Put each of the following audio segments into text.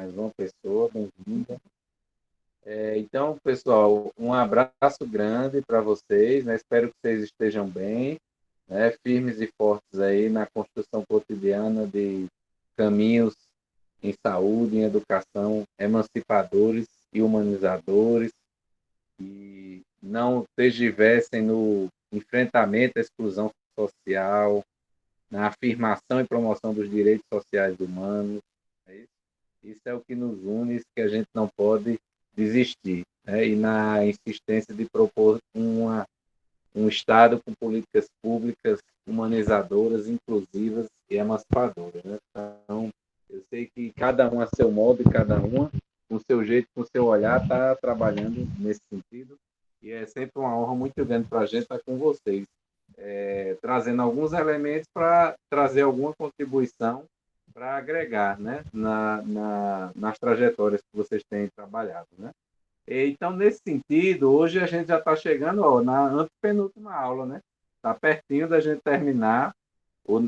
mais uma pessoa, bem-vinda. Então, pessoal, um abraço grande para vocês, né? Espero que vocês estejam bem, né? Firmes e fortes aí na construção cotidiana de caminhos em saúde, em educação, emancipadores e humanizadores, e não tergiversem no enfrentamento à exclusão social, na afirmação e promoção dos direitos sociais humanos. É isso? Isso é o que nos une, isso que a gente não pode desistir, né? E na insistência de propor um Estado com políticas públicas humanizadoras, inclusivas e emancipadoras, né? Então, eu sei que cada um a seu modo e cada uma com o seu jeito, com o seu olhar, está trabalhando nesse sentido. E é sempre uma honra muito grande para a gente estar com vocês, trazendo alguns elementos para trazer alguma contribuição para agregar, né, nas trajetórias que vocês têm trabalhado, né? Então, nesse sentido, hoje a gente já está chegando na antepenúltima aula, né? Está pertinho da gente terminar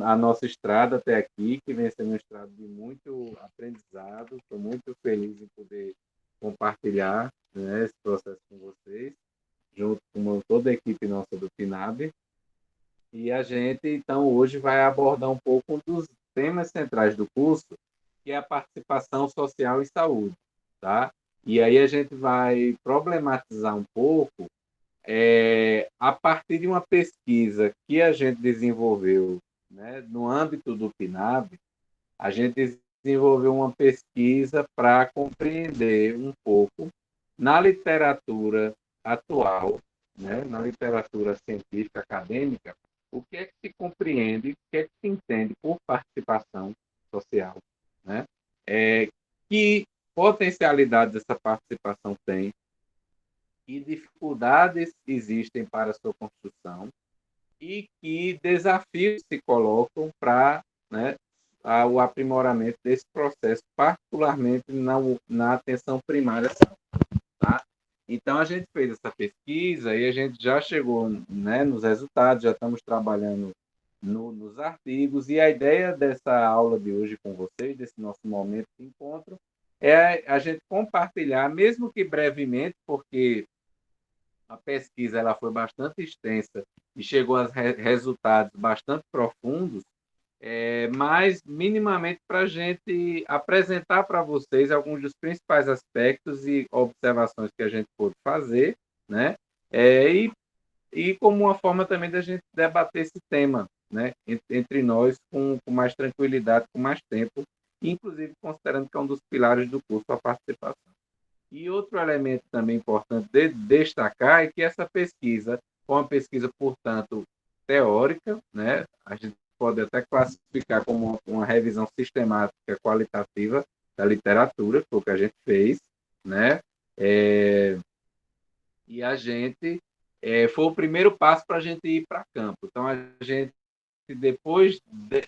a nossa estrada até aqui, que vem sendo uma estrada de muito aprendizado. Estou muito feliz em poder compartilhar, né, esse processo com vocês, junto com toda a equipe nossa do FINAB. E a gente, então, hoje vai abordar um pouco dos temas centrais do curso, que é a participação social em saúde, tá? E aí a gente vai problematizar um pouco a partir de uma pesquisa que a gente desenvolveu, né, no âmbito do PNAB. A gente desenvolveu uma pesquisa para compreender um pouco na literatura atual, né, na literatura científica acadêmica, o que é que se compreende, o que é que se entende por participação social, né? Que potencialidades essa participação tem, que dificuldades existem para a sua construção e que desafios se colocam para, né, o aprimoramento desse processo, particularmente na atenção primária. Tá? Então, a gente fez essa pesquisa e a gente já chegou, né, nos resultados, já estamos trabalhando nos artigos, e a ideia dessa aula de hoje com vocês, desse nosso momento de encontro, é a gente compartilhar, mesmo que brevemente, porque a pesquisa ela foi bastante extensa e chegou a resultados bastante profundos, mas minimamente para a gente apresentar para vocês alguns dos principais aspectos e observações que a gente pôde fazer, né? E como uma forma também da gente debater esse tema, né? Entre nós com mais tranquilidade, com mais tempo, inclusive considerando que é um dos pilares do curso a participação. E outro elemento também importante de destacar é que essa pesquisa foi uma pesquisa, portanto, teórica, né? A gente pode até classificar como uma revisão sistemática qualitativa da literatura, que foi o que a gente fez, né? É, e a gente foi o primeiro passo para a gente ir para campo. Então, a gente, depois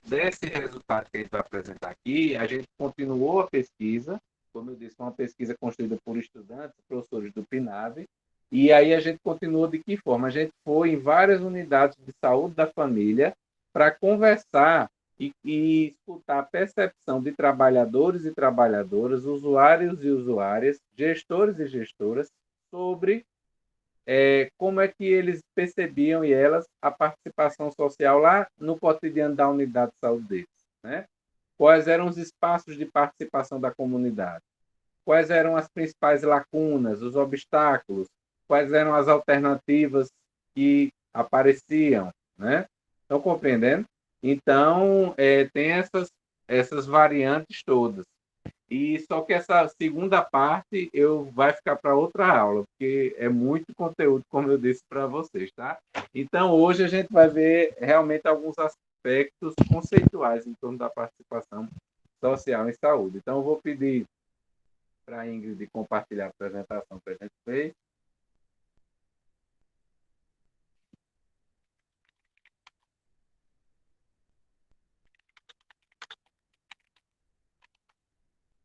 desse resultado que a gente vai apresentar aqui, a gente continuou a pesquisa, como eu disse, uma pesquisa construída por estudantes, professores do PNAB, e aí a gente continuou de que forma? A gente foi em várias unidades de saúde da família para conversar e escutar a percepção de trabalhadores e trabalhadoras, usuários e usuárias, gestores e gestoras, sobre como é que eles percebiam e elas a participação social lá no cotidiano da unidade de saúde deles, né? Quais eram os espaços de participação da comunidade? Quais eram as principais lacunas, os obstáculos? Quais eram as alternativas que apareciam, né? Estão compreendendo? Então, tem essas variantes todas. E só que essa segunda parte eu vai ficar para outra aula, porque é muito conteúdo, como eu disse para vocês, tá? Então, hoje a gente vai ver realmente alguns aspectos conceituais em torno da participação social em saúde. Então, eu vou pedir para a Ingrid compartilhar a apresentação que a gente fez.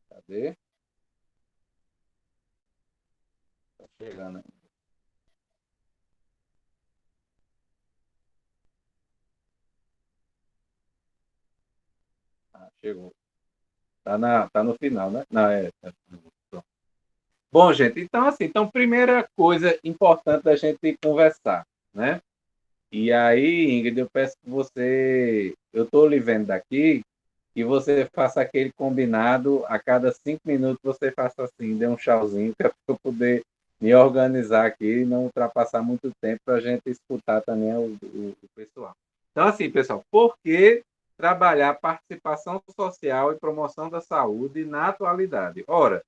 Cadê? Está chegando. Ah, chegou. Tá no final, né? Não, Bom, gente, então assim, primeira coisa importante da gente conversar, né? E aí, Ingrid, eu peço que eu estou lhe vendo daqui, que você faça aquele combinado, a cada 5 minutos você faça assim, dê um tchauzinho, para eu poder me organizar aqui e não ultrapassar muito tempo para a gente escutar também o pessoal. Então, assim, pessoal, por que trabalhar participação social e promoção da saúde na atualidade? Ora,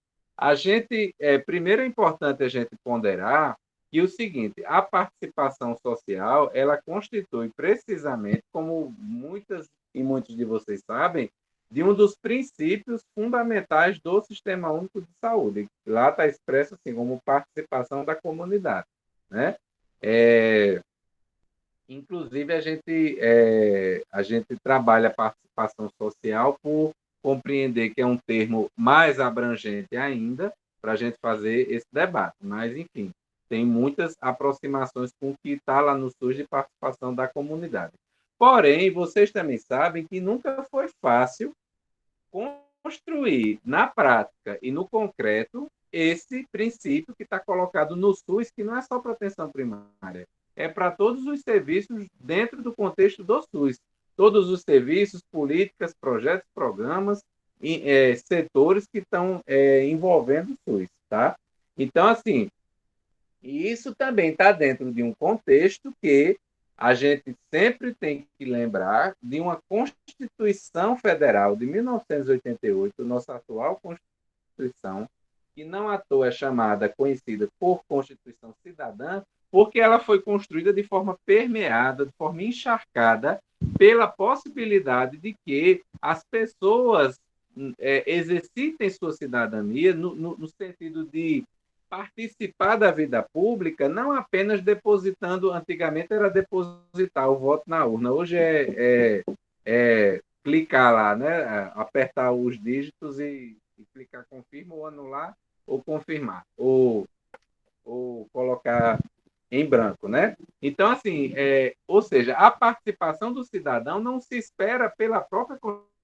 primeiro é importante a gente ponderar que o seguinte, a participação social, ela constitui precisamente, como muitas e muitos de vocês sabem, de um dos princípios fundamentais do Sistema Único de Saúde. Lá está expresso assim como participação da comunidade, né? É, inclusive a gente trabalha a participação social por compreender que é um termo mais abrangente ainda para a gente fazer esse debate. Mas enfim, tem muitas aproximações com o que está lá no SUS de participação da comunidade. Porém, vocês também sabem que nunca foi fácil construir na prática e no concreto esse princípio que está colocado no SUS, que não é só para atenção primária, é para todos os serviços dentro do contexto do SUS. Todos os serviços, políticas, projetos, programas, setores que estão envolvendo o SUS. Tá? Então, assim, isso também está dentro de um contexto que a gente sempre tem que lembrar de uma Constituição Federal de 1988, nossa atual Constituição, que não à toa é conhecida por Constituição Cidadã, porque ela foi construída de forma permeada, de forma encharcada, pela possibilidade de que as pessoas exercitem sua cidadania no sentido de participar da vida pública, não apenas depositando, antigamente era depositar o voto na urna, hoje é clicar lá, né? Apertar os dígitos e clicar confirma ou anular ou confirmar, ou colocar em branco, né? Então, assim, ou seja, a participação do cidadão não se espera pela própria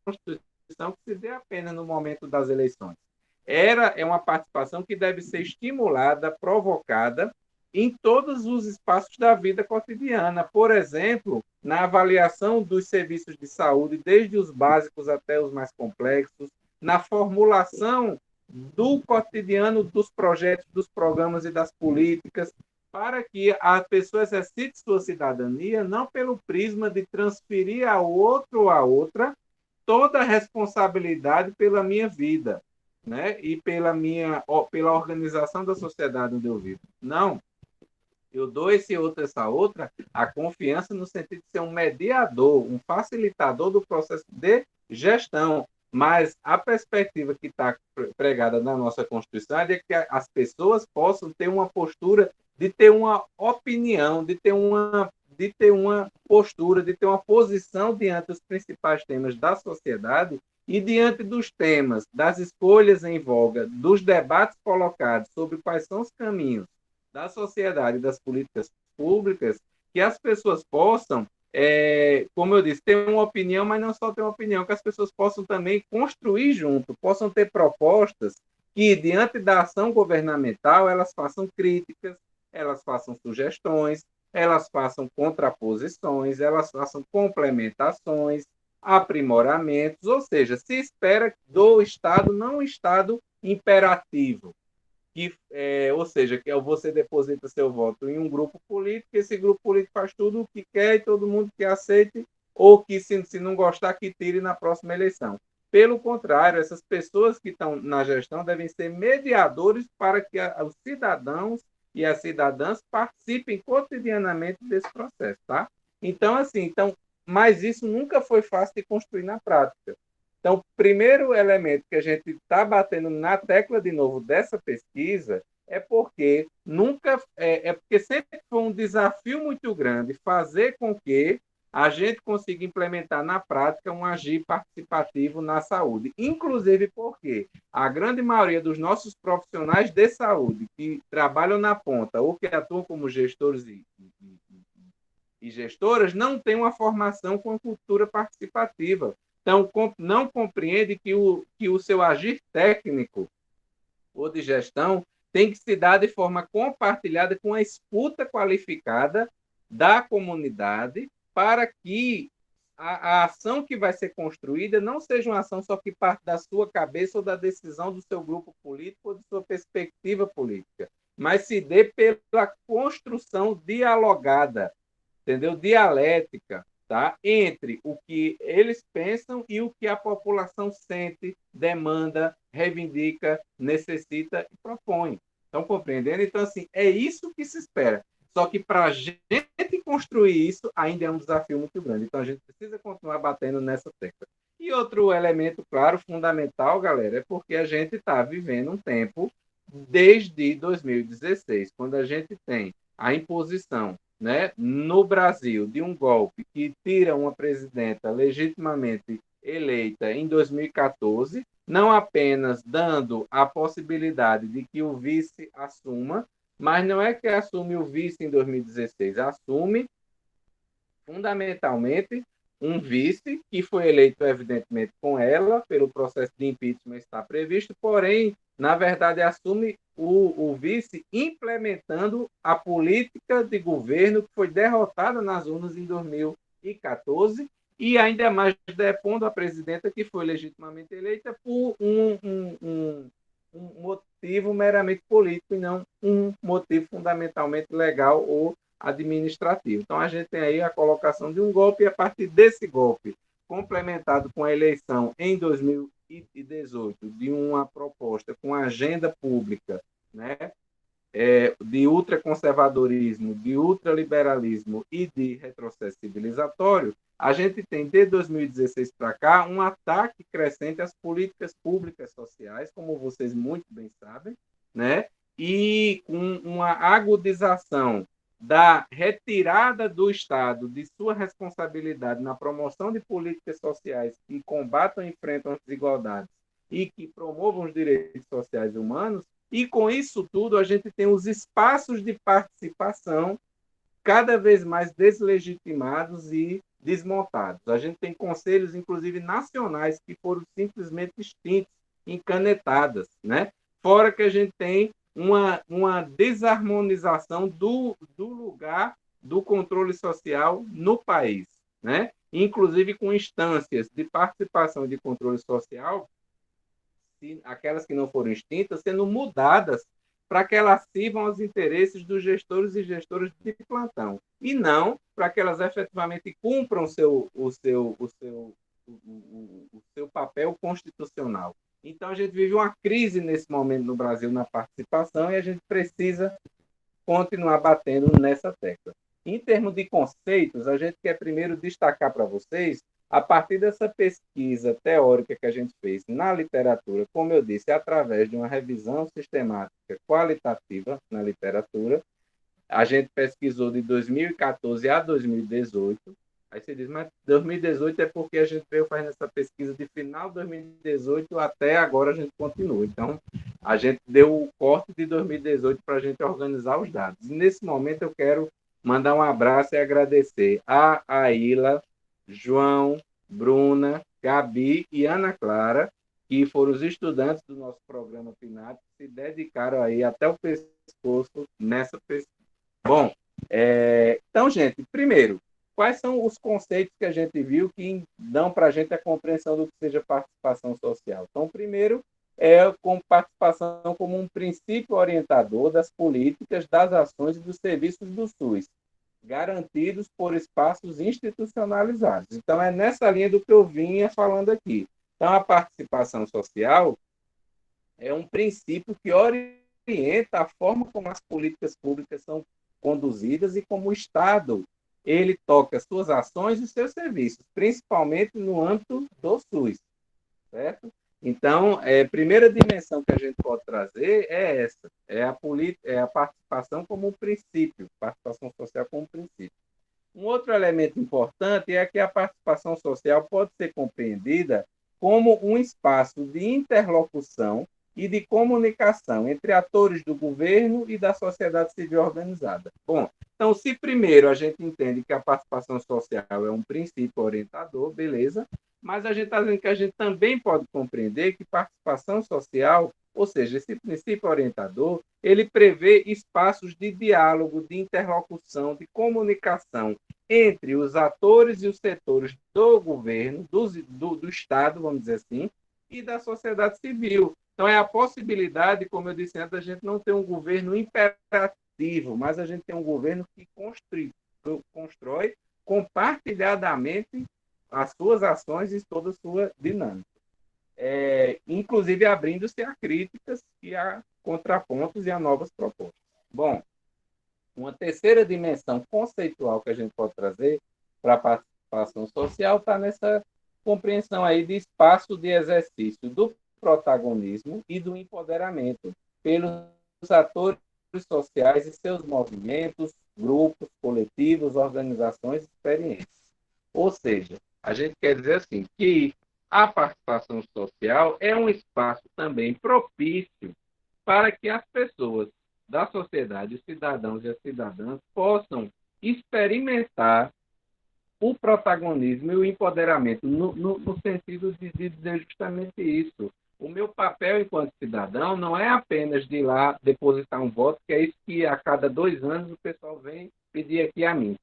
Constituição que se dê apenas no momento das eleições. É uma participação que deve ser estimulada, provocada em todos os espaços da vida cotidiana. Por exemplo, na avaliação dos serviços de saúde, desde os básicos até os mais complexos, na formulação do cotidiano dos projetos, dos programas e das políticas, para que a pessoa exercite sua cidadania não pelo prisma de transferir ao outro ou a outra toda a responsabilidade pela minha vida, né? E pela organização da sociedade onde eu vivo. Não, eu dou esse outro, essa outra, a confiança no sentido de ser um mediador, um facilitador do processo de gestão. Mas a perspectiva que está pregada na nossa Constituição é que as pessoas possam ter uma postura de ter uma opinião, de ter uma postura, de ter uma posição diante dos principais temas da sociedade e diante dos temas, das escolhas em voga, dos debates colocados sobre quais são os caminhos da sociedade, das políticas públicas, que as pessoas possam, como eu disse, ter uma opinião, mas não só ter uma opinião, que as pessoas possam também construir junto, possam ter propostas que, diante da ação governamental, elas façam críticas, elas façam sugestões, elas façam contraposições, elas façam complementações, aprimoramentos, ou seja, se espera do Estado não um Estado imperativo, ou seja, que você deposita seu voto em um grupo político, esse grupo político faz tudo o que quer e todo mundo que aceite, ou que, se não gostar, que tire na próxima eleição. Pelo contrário, essas pessoas que estão na gestão devem ser mediadores para que os cidadãos e as cidadãs participem cotidianamente desse processo, tá? Então, assim, mas isso nunca foi fácil de construir na prática. Então, o primeiro elemento que a gente está batendo na tecla de novo dessa pesquisa é porque porque sempre foi um desafio muito grande fazer com que a gente consiga implementar na prática um agir participativo na saúde. Inclusive porque a grande maioria dos nossos profissionais de saúde que trabalham na ponta ou que atuam como gestores e gestoras não têm uma formação com a cultura participativa. Então, não compreende que o seu agir técnico ou de gestão tem que se dar de forma compartilhada com a escuta qualificada da comunidade para que a ação que vai ser construída não seja uma ação só que parte da sua cabeça ou da decisão do seu grupo político ou de sua perspectiva política, mas se dê pela construção dialogada, entendeu? Dialética, tá? Entre o que eles pensam e o que a população sente, demanda, reivindica, necessita e propõe. Estão compreendendo? Então, assim, é isso que se espera. Só que para a gente construir isso ainda é um desafio muito grande. Então, a gente precisa continuar batendo nessa tecla. E outro elemento, claro, fundamental, galera, é porque a gente está vivendo um tempo desde 2016, quando a gente tem a imposição, né, no Brasil, de um golpe que tira uma presidenta legitimamente eleita em 2014, não apenas dando a possibilidade de que o vice assuma, mas não é que assume o vice em 2016, assume fundamentalmente um vice que foi eleito, evidentemente, com ela, pelo processo de impeachment está previsto, porém, na verdade, assume o vice implementando a política de governo que foi derrotada nas urnas em 2014 e ainda mais depondo a presidenta que foi legitimamente eleita por um motivo meramente político e não um motivo fundamentalmente legal ou administrativo. Então, a gente tem aí a colocação de um golpe e, a partir desse golpe, complementado com a eleição em 2018 de uma proposta com agenda pública, né, de ultraconservadorismo, de ultraliberalismo e de retrocesso civilizatório, a gente tem, de 2016 para cá, um ataque crescente às políticas públicas sociais, como vocês muito bem sabem, né, e com uma agudização da retirada do Estado de sua responsabilidade na promoção de políticas sociais que combatam e enfrentam as desigualdades e que promovam os direitos sociais humanos, e com isso tudo a gente tem os espaços de participação cada vez mais deslegitimados e desmontados. A gente tem conselhos, inclusive nacionais, que foram simplesmente extintos, encanetadas, né? Fora que a gente tem uma desarmonização do lugar do controle social no país, né? Inclusive com instâncias de participação e de controle social, aquelas que não foram extintas, sendo mudadas para que elas sirvam aos interesses dos gestores e gestoras de plantão, e não para que elas efetivamente cumpram o seu papel constitucional. Então, a gente vive uma crise nesse momento no Brasil na participação e a gente precisa continuar batendo nessa tecla. Em termos de conceitos, a gente quer primeiro destacar para vocês, a partir dessa pesquisa teórica que a gente fez na literatura, como eu disse, através de uma revisão sistemática qualitativa na literatura, a gente pesquisou de 2014 a 2018. Aí você diz, mas 2018 é porque a gente veio fazendo essa pesquisa de final de 2018 até agora a gente continua. Então, a gente deu o corte de 2018 para a gente organizar os dados. E nesse momento eu quero mandar um abraço e agradecer a Aila, João, Bruna, Gabi e Ana Clara, que foram os estudantes do nosso programa PINAP, que se dedicaram aí até o pescoço nessa pesquisa. Bom, então, gente, primeiro, quais são os conceitos que a gente viu que dão para a gente a compreensão do que seja participação social? Então, primeiro, com participação como um princípio orientador das políticas, das ações e dos serviços do SUS, garantidos por espaços institucionalizados. Então, é nessa linha do que eu vinha falando aqui. Então, a participação social é um princípio que orienta a forma como as políticas públicas são conduzidas e como o Estado ele toca suas ações e seus serviços, principalmente no âmbito do SUS, certo? Então, a primeira dimensão que a gente pode trazer é essa, é a participação como um princípio, participação social como um princípio. Um outro elemento importante é que a participação social pode ser compreendida como um espaço de interlocução e de comunicação entre atores do governo e da sociedade civil organizada. Bom, então, se primeiro a gente entende que a participação social é um princípio orientador, beleza, mas a gente está dizendo que a gente também pode compreender que participação social, ou seja, esse princípio orientador, ele prevê espaços de diálogo, de interlocução, de comunicação entre os atores e os setores do governo, do Estado, vamos dizer assim, e da sociedade civil. Então, é a possibilidade, como eu disse antes, a gente não ter um governo imperativo, mas a gente tem um governo que constrói compartilhadamente as suas ações e toda a sua dinâmica. Inclusive abrindo-se a críticas e a contrapontos e a novas propostas. Bom, uma terceira dimensão conceitual que a gente pode trazer para a participação social está nessa compreensão aí de espaço de exercício do protagonismo e do empoderamento pelos atores sociais e seus movimentos, grupos, coletivos, organizações, experiências. Ou seja, a gente quer dizer assim que a participação social é um espaço também propício para que as pessoas da sociedade, os cidadãos e as cidadãs, possam experimentar o protagonismo e o empoderamento, no sentido de dizer justamente isso. O meu papel enquanto cidadão não é apenas de ir lá depositar um voto, que é isso que a cada 2 anos o pessoal vem pedir aqui a mim.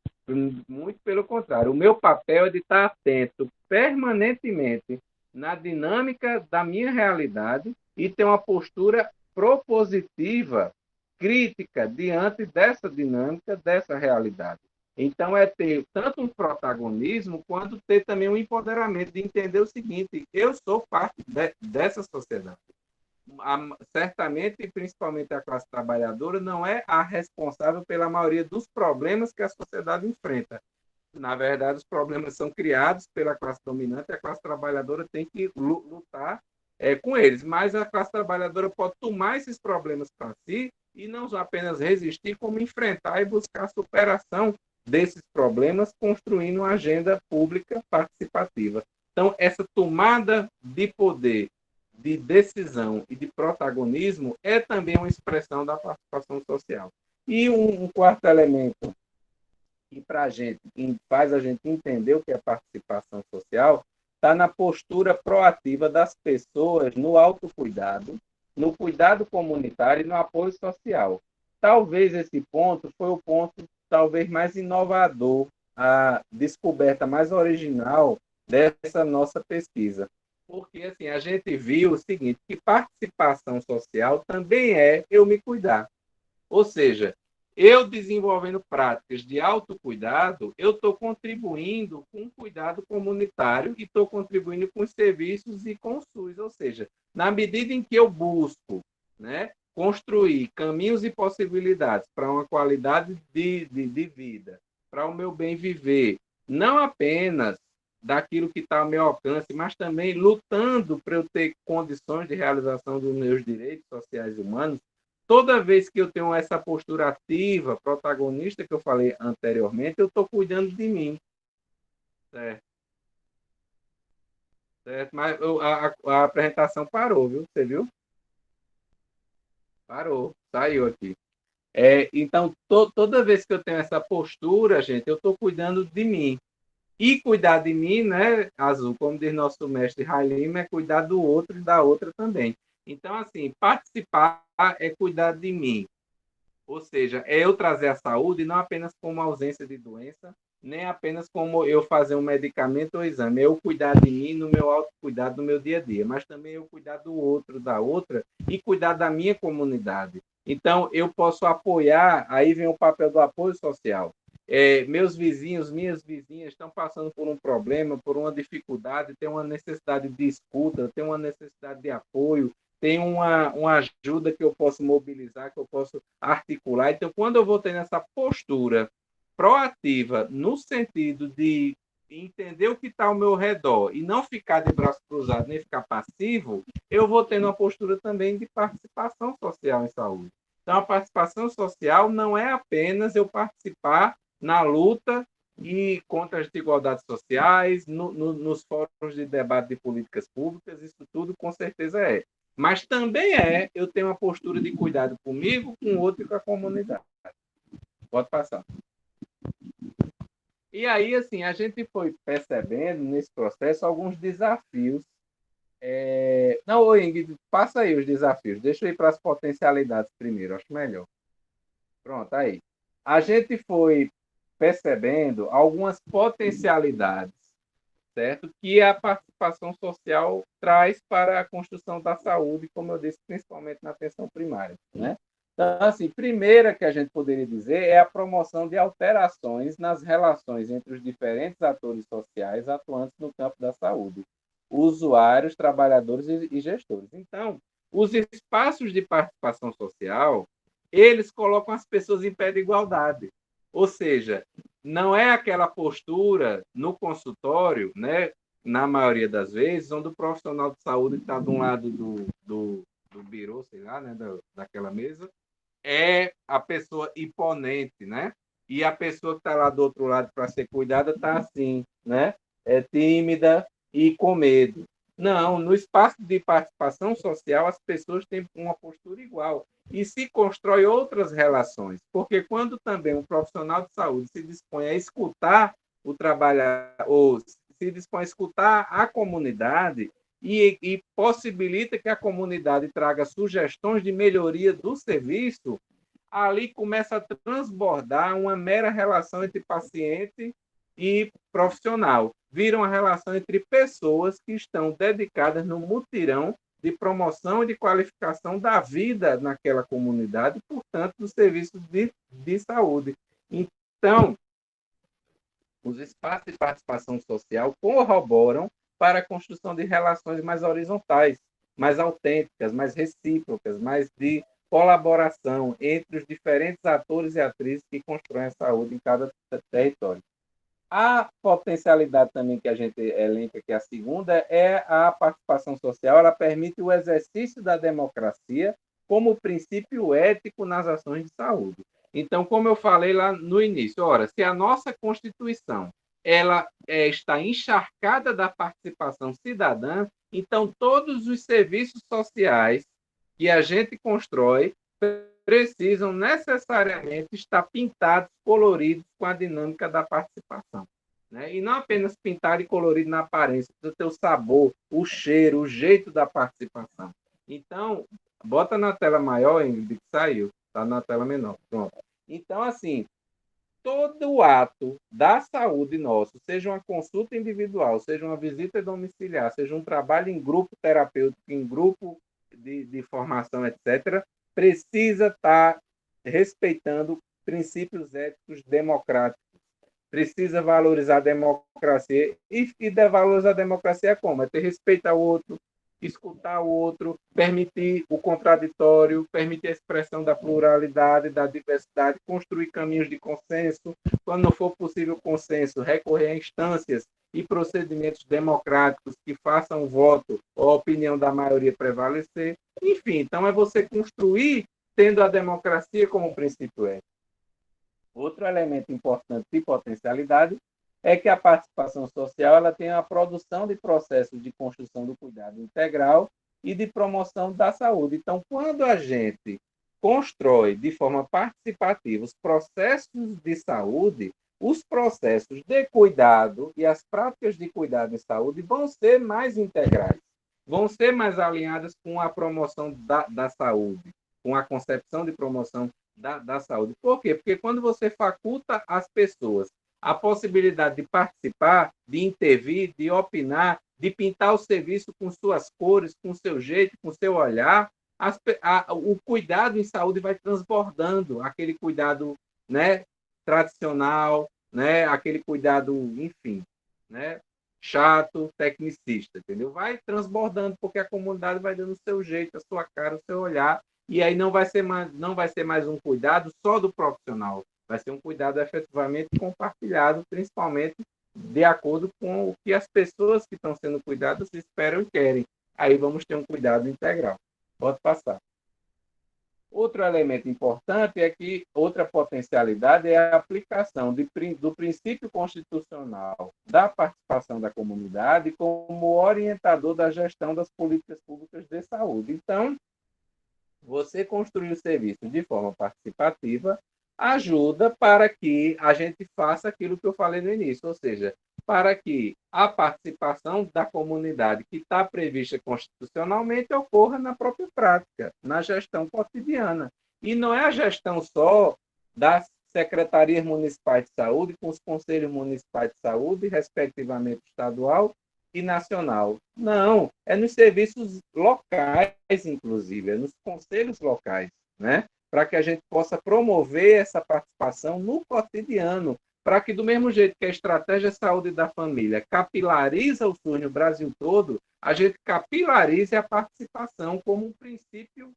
Muito pelo contrário, o meu papel é de estar atento permanentemente na dinâmica da minha realidade e ter uma postura propositiva, crítica, diante dessa dinâmica, dessa realidade. Então, é ter tanto um protagonismo, quanto ter também um empoderamento, de entender o seguinte: eu sou parte dessa sociedade. Certamente, e principalmente a classe trabalhadora, não é a responsável pela maioria dos problemas que a sociedade enfrenta. Na verdade, os problemas são criados pela classe dominante, e a classe trabalhadora tem que lutar com eles. Mas a classe trabalhadora pode tomar esses problemas para si e não apenas resistir, como enfrentar e buscar a superação desses problemas, construindo uma agenda pública participativa. Então, essa tomada de poder, de decisão e de protagonismo é também uma expressão da participação social. E um quarto elemento que para a gente faz a gente entender o que é participação social está na postura proativa das pessoas no autocuidado, no cuidado comunitário e no apoio social. Talvez esse ponto foi o ponto talvez mais inovador, a descoberta mais original dessa nossa pesquisa. Porque assim, a gente viu o seguinte, que participação social também é eu me cuidar. Ou seja, eu desenvolvendo práticas de autocuidado, eu estou contribuindo com o cuidado comunitário e estou contribuindo com os serviços e com o SUS. Ou seja, na medida em que eu busco, né, construir caminhos e possibilidades para uma qualidade de vida, para o meu bem viver, não apenas daquilo que está ao meu alcance, mas também lutando para eu ter condições de realização dos meus direitos sociais e humanos. Toda vez que eu tenho essa postura ativa, protagonista que eu falei anteriormente, eu estou cuidando de mim. Certo? Certo? Mas a apresentação parou, viu? Você viu? Parou, saiu aqui. Então, toda vez que eu tenho essa postura, gente, eu estou cuidando de mim. E cuidar de mim, né, Azul, como diz nosso mestre Halim, é cuidar do outro e da outra também. Então, assim, participar é cuidar de mim. Ou seja, é eu trazer a saúde não apenas como ausência de doença, nem apenas como eu fazer um medicamento ou exame, é eu cuidar de mim no meu autocuidado no meu dia a dia, mas também eu cuidar do outro, da outra e cuidar da minha comunidade. Então, eu posso apoiar, aí vem o papel do apoio social. Meus vizinhos, minhas vizinhas estão passando por um problema, por uma dificuldade, tem uma necessidade de escuta, tem uma necessidade de apoio, tem uma ajuda que eu posso mobilizar, que eu posso articular. Então, quando eu vou ter essa postura proativa, no sentido de entender o que está ao meu redor e não ficar de braço cruzado, nem ficar passivo, eu vou tendo uma postura também de participação social em saúde. Então, a participação social não é apenas eu participar na luta e contra as desigualdades sociais, nos fóruns de debate de políticas públicas, isso tudo com certeza é. Mas também eu tenho uma postura de cuidado comigo, com o outro e com a comunidade. Pode passar. E aí, assim, a gente foi percebendo nesse processo alguns desafios. Não, ô Ingrid, passa aí os desafios. Deixa eu ir para as potencialidades primeiro, acho melhor. Pronto, aí. A gente foi percebendo algumas potencialidades, certo? Que a participação social traz para a construção da saúde, como eu disse, principalmente na atenção primária, né? Então, assim, primeira que a gente poderia dizer é a promoção de alterações nas relações entre os diferentes atores sociais atuantes no campo da saúde, usuários, trabalhadores e gestores. Então, os espaços de participação social, eles colocam as pessoas em pé de igualdade. Ou seja, não é aquela postura no consultório, né, na maioria das vezes, onde o profissional de saúde está de um lado do birô, sei lá, né, daquela mesa, é a pessoa imponente, né? E a pessoa que está lá do outro lado para ser cuidada está assim, né? É tímida e com medo. Não, no espaço de participação social, as pessoas têm uma postura igual e se constrói outras relações, porque quando também um profissional de saúde se dispõe a escutar o trabalhador, ou se dispõe a escutar a comunidade e possibilita que a comunidade traga sugestões de melhoria do serviço, ali começa a transbordar uma mera relação entre paciente e profissional. Vira uma relação entre pessoas que estão dedicadas no mutirão de promoção e de qualificação da vida naquela comunidade, portanto, dos serviços de saúde. Então, os espaços de participação social corroboram para a construção de relações mais horizontais, mais autênticas, mais recíprocas, mais de colaboração entre os diferentes atores e atrizes que constroem a saúde em cada território. A potencialidade também que a gente elenca, que é a segunda, é a participação social. Ela permite o exercício da democracia como princípio ético nas ações de saúde. Então, como eu falei lá no início, ora, se a nossa Constituição ela está encharcada da participação cidadã, então todos os serviços sociais que a gente constrói precisam necessariamente estar pintados, coloridos com a dinâmica da participação. Né? E não apenas pintar e colorido na aparência, precisa ter o sabor, o cheiro, o jeito da participação. Então, bota na tela maior, Ingrid, que saiu, está na tela menor. Pronto. Então, assim, todo ato da saúde nosso, seja uma consulta individual, seja uma visita domiciliar, seja um trabalho em grupo terapêutico, em grupo de formação, etc., precisa estar respeitando princípios éticos democráticos. Precisa valorizar a democracia. E valorizar a democracia é como? É ter respeito ao outro, escutar o outro, permitir o contraditório, permitir a expressão da pluralidade, da diversidade, construir caminhos de consenso. Quando não for possível consenso, recorrer a instâncias e procedimentos democráticos que façam o voto ou a opinião da maioria prevalecer. Enfim, então é você construir tendo a democracia como princípio ético. Outro elemento importante de potencialidade é que a participação social ela tem a produção de processos de construção do cuidado integral e de promoção da saúde. Então, quando a gente constrói de forma participativa os processos de saúde, os processos de cuidado e as práticas de cuidado em saúde vão ser mais integrais, vão ser mais alinhadas com a promoção da saúde, com a concepção de promoção da saúde. Por quê? Porque quando você faculta as pessoas a possibilidade de participar, de intervir, de opinar, de pintar o serviço com suas cores, com seu jeito, com seu olhar, o cuidado em saúde vai transbordando, aquele cuidado, né, tradicional, né, aquele cuidado, enfim, né, chato, tecnicista, entendeu? Vai transbordando porque a comunidade vai dando o seu jeito, a sua cara, o seu olhar, e aí não vai ser mais um cuidado só do profissional, vai ser um cuidado efetivamente compartilhado, principalmente de acordo com o que as pessoas que estão sendo cuidadas esperam e querem. Aí vamos ter um cuidado integral. Pode passar. Outro elemento importante é que outra potencialidade é a aplicação do princípio constitucional da participação da comunidade como orientador da gestão das políticas públicas de saúde. Então, você construir o serviço de forma participativa ajuda para que a gente faça aquilo que eu falei no início, ou seja, para que a participação da comunidade que está prevista constitucionalmente ocorra na própria prática, na gestão cotidiana. E não é a gestão só das secretarias municipais de saúde, com os conselhos municipais de saúde, respectivamente estadual e nacional. Não, é nos serviços locais, inclusive, é nos conselhos locais, né? Para que a gente possa promover essa participação no cotidiano, para que, do mesmo jeito que a estratégia de saúde da família capilariza o SUS no Brasil todo, a gente capilarize a participação como um princípio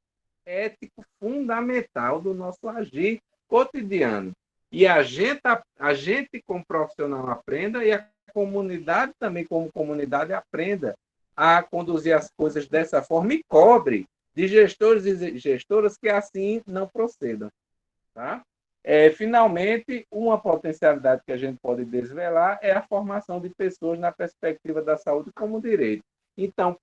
ético fundamental do nosso agir cotidiano. E a gente como profissional aprenda e a comunidade também como comunidade aprenda a conduzir as coisas dessa forma e cobre de gestores e gestoras que assim não procedam. Tá? Finalmente, uma potencialidade que a gente pode desvelar é a formação de pessoas na perspectiva da saúde como direito. Então,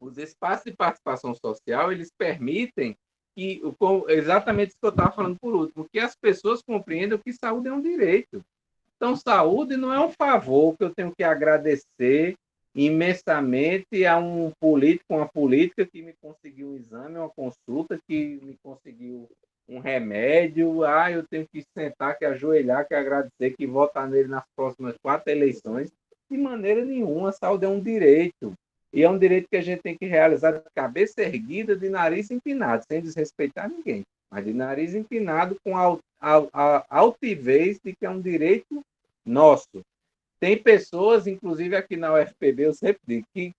os espaços de participação social, eles permitem que, exatamente isso que eu estava falando por último, que as pessoas compreendam que saúde é um direito. Então, saúde não é um favor que eu tenho que agradecer imensamente a um político, uma política que me conseguiu um exame, uma consulta, que me conseguiu um remédio. Eu tenho que sentar, que ajoelhar, que agradecer, que votar nele nas próximas 4 eleições. De maneira nenhuma, a saúde é um direito. E é um direito que a gente tem que realizar de cabeça erguida, de nariz empinado, sem desrespeitar ninguém, mas de nariz empinado, com a altivez de que é um direito nosso. Tem pessoas, inclusive aqui na UFPB, eu sempre digo, que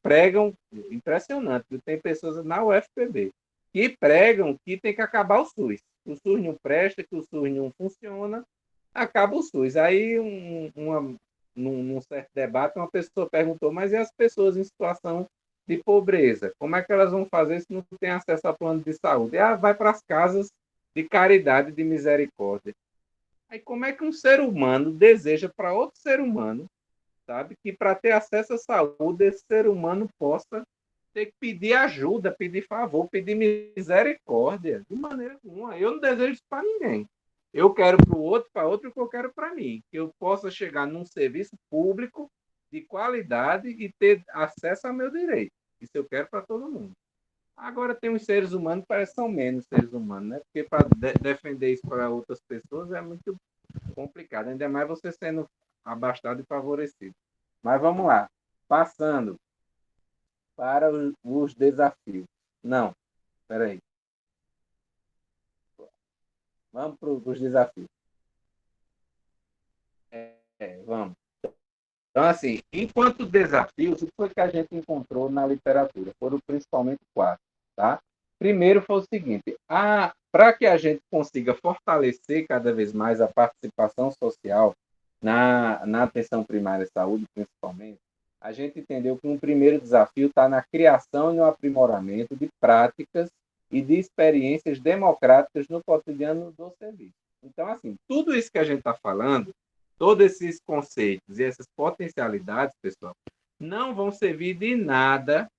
pregam, impressionante, tem pessoas na UFPB que pregam que tem que acabar o SUS. O SUS não presta, que o SUS não funciona, acaba o SUS. Aí, num certo debate, uma pessoa perguntou, mas e as pessoas em situação de pobreza? Como é que elas vão fazer se não tem acesso a plano de saúde? Vai para as casas de caridade, de misericórdia. Aí como é que um ser humano deseja para outro ser humano, sabe, que para ter acesso à saúde, esse ser humano possa ter que pedir ajuda, pedir favor, pedir misericórdia, de maneira nenhuma. Eu não desejo isso para ninguém. Eu quero para o outro, para outro, o que eu quero para mim. Que eu possa chegar num serviço público de qualidade e ter acesso ao meu direito. Isso eu quero para todo mundo. Agora tem os seres humanos que parecem que são menos seres humanos, né? Porque para defender isso para outras pessoas é muito complicado, ainda mais você sendo abastado e favorecido. Mas vamos lá, passando para os desafios. Não, espera aí. Vamos para os desafios. Vamos. Então, assim, enquanto desafios, o que foi que a gente encontrou na literatura? Foram principalmente 4, tá? Primeiro foi o seguinte, para que a gente consiga fortalecer cada vez mais a participação social na atenção primária à saúde, principalmente, a gente entendeu que um primeiro desafio está na criação e no aprimoramento de práticas e de experiências democráticas no cotidiano do serviço. Então, assim, tudo isso que a gente está falando, todos esses conceitos e essas potencialidades, pessoal, não vão servir de nada,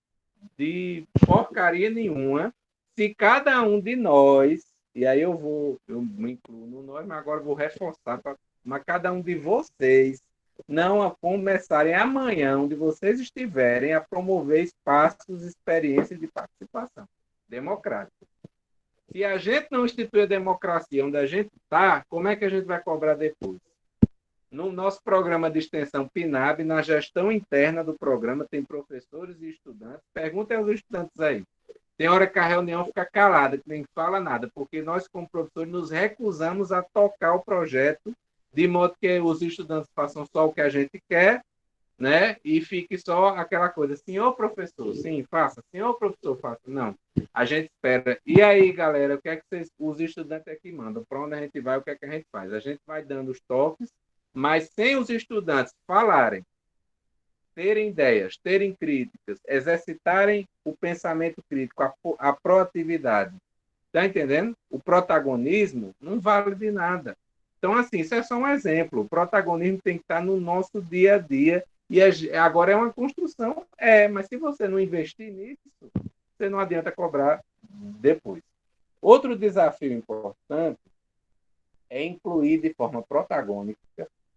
de porcaria nenhuma, se cada um de nós, e aí eu me incluo no nós, mas agora vou reforçar, mas cada um de vocês não começarem amanhã, onde vocês estiverem, a promover espaços, experiências de participação democrática. Se a gente não instituir a democracia onde a gente está, como é que a gente vai cobrar depois? No nosso programa de extensão PNAB, na gestão interna do programa, tem professores e estudantes. Perguntem aos estudantes aí. Tem hora que a reunião fica calada, que nem fala nada, porque nós, como professores, nos recusamos a tocar o projeto, de modo que os estudantes façam só o que a gente quer, né? E fique só aquela coisa, senhor professor, sim, faça, senhor professor, faça. Não, a gente espera. E aí, galera, o que é que os estudantes aqui mandam? Para onde a gente vai, o que é que a gente faz? A gente vai dando os toques, mas sem os estudantes falarem, terem ideias, terem críticas, exercitarem o pensamento crítico, a proatividade. Está entendendo? O protagonismo não vale de nada. Então, assim, isso é só um exemplo. O protagonismo tem que estar no nosso dia a dia. E agora é uma construção, mas se você não investir nisso, você não adianta cobrar depois. Outro desafio importante é incluir de forma protagônica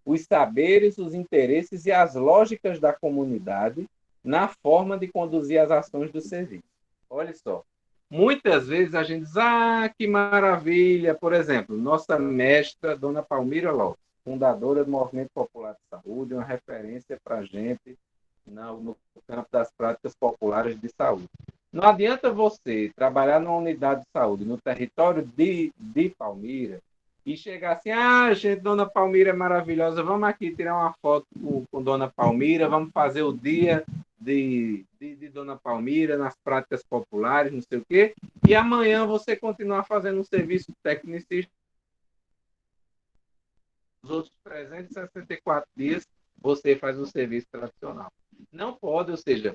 os saberes, os interesses e as lógicas da comunidade na forma de conduzir as ações do serviço. Olha só, muitas vezes a gente diz, que maravilha, por exemplo, nossa mestra, Dona Palmira Lopes, fundadora do Movimento Popular de Saúde, uma referência para a gente no campo das práticas populares de saúde. Não adianta você trabalhar numa unidade de saúde no território de Palmira e chegar assim, gente, Dona Palmira é maravilhosa, vamos aqui tirar uma foto com Dona Palmira, vamos fazer o dia de Dona Palmira nas práticas populares, não sei o quê, e amanhã você continuar fazendo um serviço tecnicista os outros 364 dias você faz o serviço tradicional. Não pode, ou seja,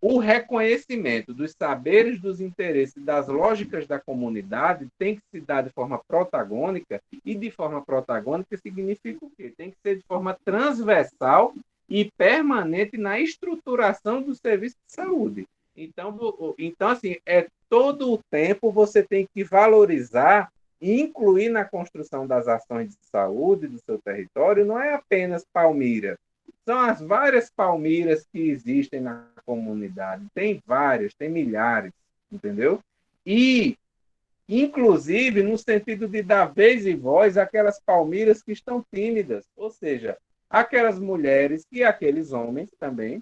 o reconhecimento dos saberes, dos interesses e das lógicas da comunidade tem que se dar de forma protagônica, e de forma protagônica significa o quê? Tem que ser de forma transversal e permanente na estruturação do serviço de saúde. Então assim, todo o tempo você tem que valorizar e incluir na construção das ações de saúde do seu território, não é apenas Palmira, são as várias Palmiras que existem na comunidade. Tem várias, tem milhares, entendeu? E, inclusive, no sentido de dar vez e voz àquelas Palmiras que estão tímidas, ou seja, aquelas mulheres e aqueles homens também,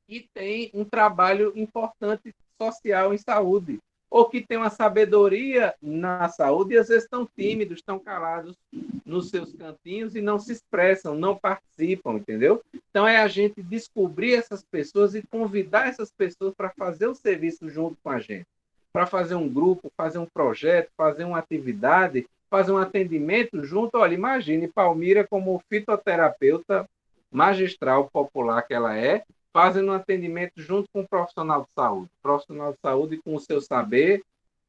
que têm um trabalho importante social em saúde, ou que têm uma sabedoria na saúde e às vezes estão tímidos, estão calados nos seus cantinhos e não se expressam, não participam, entendeu? Então é a gente descobrir essas pessoas e convidar essas pessoas para fazer o serviço junto com a gente, para fazer um grupo, fazer um projeto, fazer uma atividade, fazer um atendimento junto. Olha, imagine Palmira como fitoterapeuta magistral popular que ela é, fazendo um atendimento junto com um profissional de saúde com o seu saber,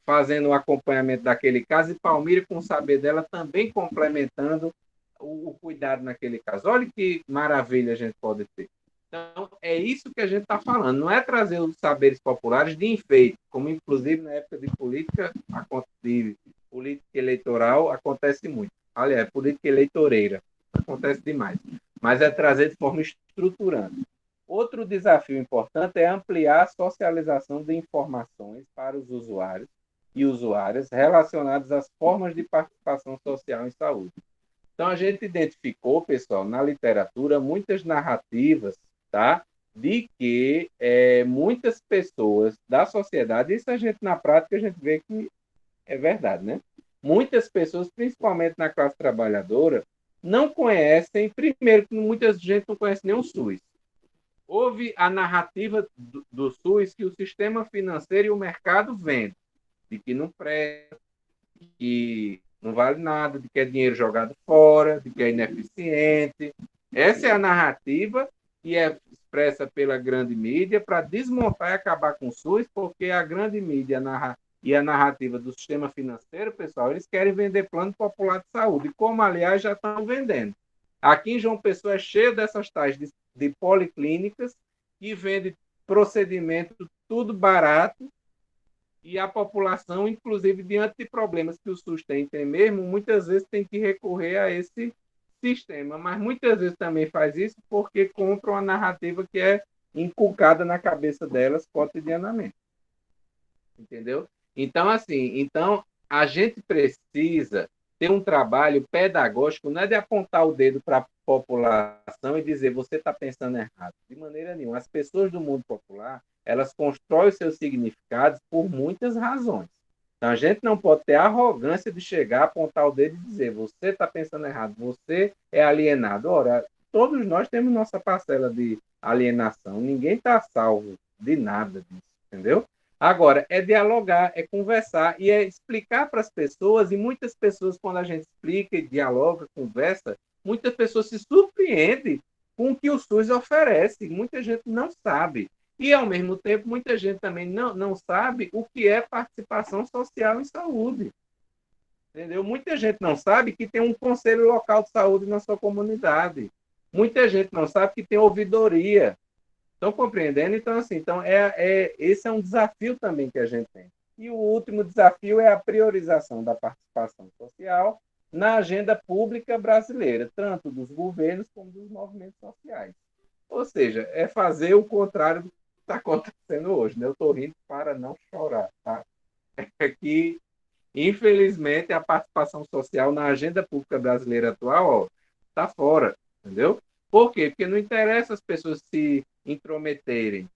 fazendo o acompanhamento daquele caso, e Palmira com o saber dela também complementando o cuidado naquele caso. Olha que maravilha a gente pode ter. Então, é isso que a gente está falando, não é trazer os saberes populares de enfeite, como inclusive na época de política eleitoral acontece muito. Aliás, política eleitoreira acontece demais, mas é trazer de forma estruturante. Outro desafio importante é ampliar a socialização de informações para os usuários e usuárias relacionadas às formas de participação social em saúde. Então, a gente identificou, pessoal, na literatura, muitas narrativas, tá? De que muitas pessoas da sociedade, isso a gente, na prática, a gente vê que é verdade, né? Muitas pessoas, principalmente na classe trabalhadora, não conhecem, primeiro, que muita gente não conhece nem o SUS. Houve a narrativa do SUS que o sistema financeiro e o mercado vendem, de que não presta, que não vale nada, de que é dinheiro jogado fora, de que é ineficiente. Essa é a narrativa que é expressa pela grande mídia para desmontar e acabar com o SUS, porque a grande mídia e a narrativa do sistema financeiro, pessoal, eles querem vender plano popular de saúde, como, aliás, já estão vendendo. Aqui em João Pessoa é cheio dessas tais de policlínicas que vendem procedimento tudo barato, e a população, inclusive, diante de problemas que o SUS tem mesmo, muitas vezes tem que recorrer a esse sistema, mas muitas vezes também faz isso porque compram a narrativa que é inculcada na cabeça delas cotidianamente. Entendeu? Então, assim, a gente precisa ter um trabalho pedagógico, não é de apontar o dedo para a população e dizer você está pensando errado. De maneira nenhuma. As pessoas do mundo popular, elas constroem os seus significados por muitas razões. Então, a gente não pode ter a arrogância de chegar, apontar o dedo e dizer você está pensando errado, você é alienado. Ora, todos nós temos nossa parcela de alienação. Ninguém está salvo de nada disso, entendeu? Agora, é dialogar, é conversar e é explicar para as pessoas, e muitas pessoas, quando a gente explica, dialoga, conversa, muitas pessoas se surpreendem com o que o SUS oferece. Muita gente não sabe. E, ao mesmo tempo, muita gente também não sabe o que é participação social em saúde. Entendeu? Muita gente não sabe que tem um conselho local de saúde na sua comunidade. Muita gente não sabe que tem ouvidoria. Estão compreendendo? Então, assim, esse é um desafio também que a gente tem. E o último desafio é a priorização da participação social na agenda pública brasileira, tanto dos governos como dos movimentos sociais. Ou seja, é fazer o contrário do que está acontecendo hoje. Né? Eu estou rindo para não chorar. Tá? É que, infelizmente, a participação social na agenda pública brasileira atual está fora. Entendeu? Por quê? Porque não interessa as pessoas se intrometerem.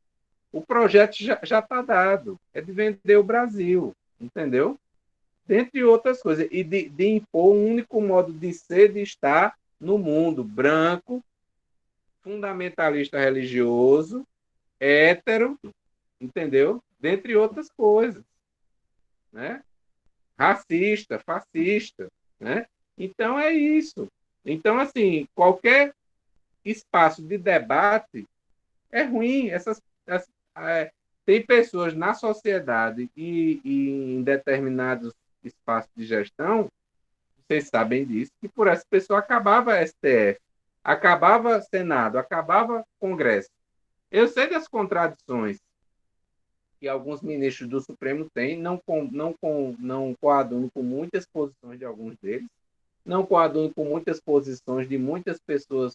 O projeto já está dado. É de vender o Brasil. Entendeu? Dentre outras coisas, e de impor um único modo de ser, de estar no mundo, branco, fundamentalista religioso, hétero, entendeu? Dentre outras coisas, né? Racista, fascista, né? Então é isso. Então, assim, qualquer espaço de debate é ruim. Tem pessoas na sociedade e em determinados espaços de gestão, vocês sabem disso, que por essa pessoa acabava a STF, acabava Senado, acabava Congresso. Eu sei das contradições que alguns ministros do Supremo têm, não coaduno com muitas posições de alguns deles, não coaduno com muitas posições de muitas pessoas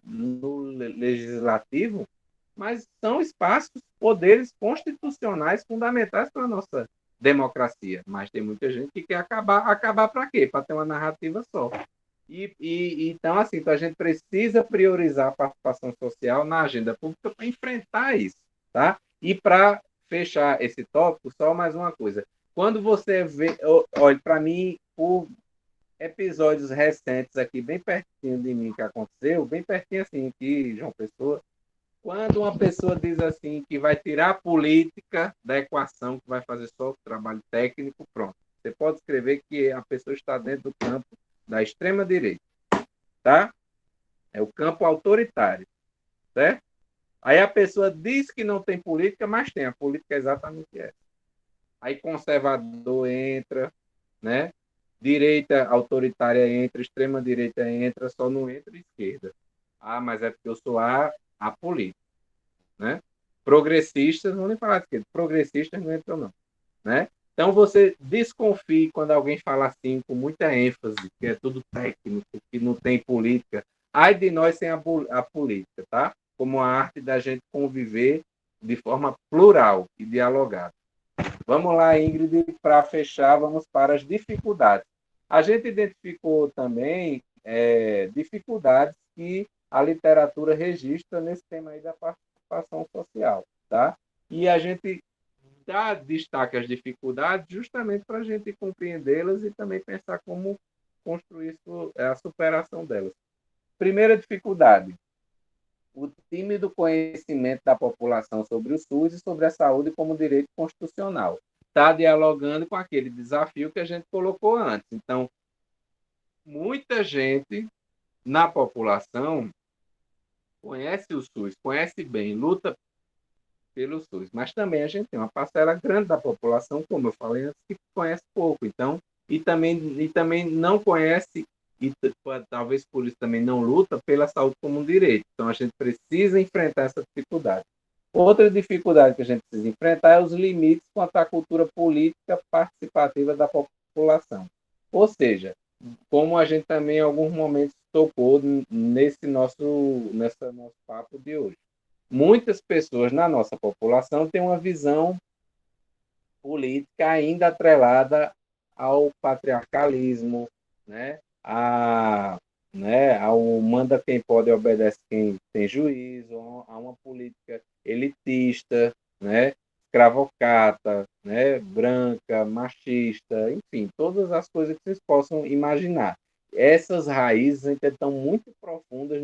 no legislativo, mas são espaços, poderes constitucionais fundamentais para a nossa democracia. Mas tem muita gente que quer acabar para quê? Para ter uma narrativa só. Então, assim, então a gente precisa priorizar a participação social na agenda pública para enfrentar isso, tá? E para fechar esse tópico, só mais uma coisa. Quando você vê, olha, para mim, por episódios recentes aqui, bem pertinho de mim que aconteceu, bem pertinho assim aqui, João Pessoa, quando uma pessoa diz assim que vai tirar a política da equação, que vai fazer só o trabalho técnico, pronto. Você pode escrever que a pessoa está dentro do campo da extrema-direita, tá? É o campo autoritário, certo? Aí a pessoa diz que não tem política, mas tem. A política é exatamente essa. Aí conservador entra, né? Direita autoritária entra, extrema-direita entra, só não entra esquerda. Ah, mas é porque eu sou a política, né? Progressistas, não vou nem falar de esquerda, progressistas não entram não, né? Então você desconfie quando alguém fala assim com muita ênfase, que é tudo técnico, que não tem política. Ai de nós sem a política, tá? Como a arte da gente conviver de forma plural e dialogada. Vamos lá, Ingrid, para fechar, vamos para as dificuldades. A gente identificou também dificuldades que a literatura registra nesse tema aí da participação social, tá? E a gente dá destaque às dificuldades justamente para a gente compreendê-las e também pensar como construir a superação delas. Primeira dificuldade, o tímido conhecimento da população sobre o SUS e sobre a saúde como direito constitucional. Está dialogando com aquele desafio que a gente colocou antes. Então, muita gente na população conhece o SUS, conhece bem, luta pelo SUS, mas também a gente tem uma parcela grande da população, como eu falei antes, que conhece pouco. Então, e também não conhece e talvez por isso também não luta pela saúde como um direito. Então a gente precisa enfrentar essa dificuldade. Outra dificuldade que a gente precisa enfrentar é os limites quanto à cultura política participativa da população. Ou seja, como a gente também em alguns momentos tocou nesse nosso papo de hoje. Muitas pessoas na nossa população têm uma visão política ainda atrelada ao patriarcalismo, né? Ao manda quem pode, obedece quem tem juízo, a uma política elitista, né? Escravocrata, né? Branca, machista, enfim, todas as coisas que vocês possam imaginar. Essas raízes ainda estão muito profundas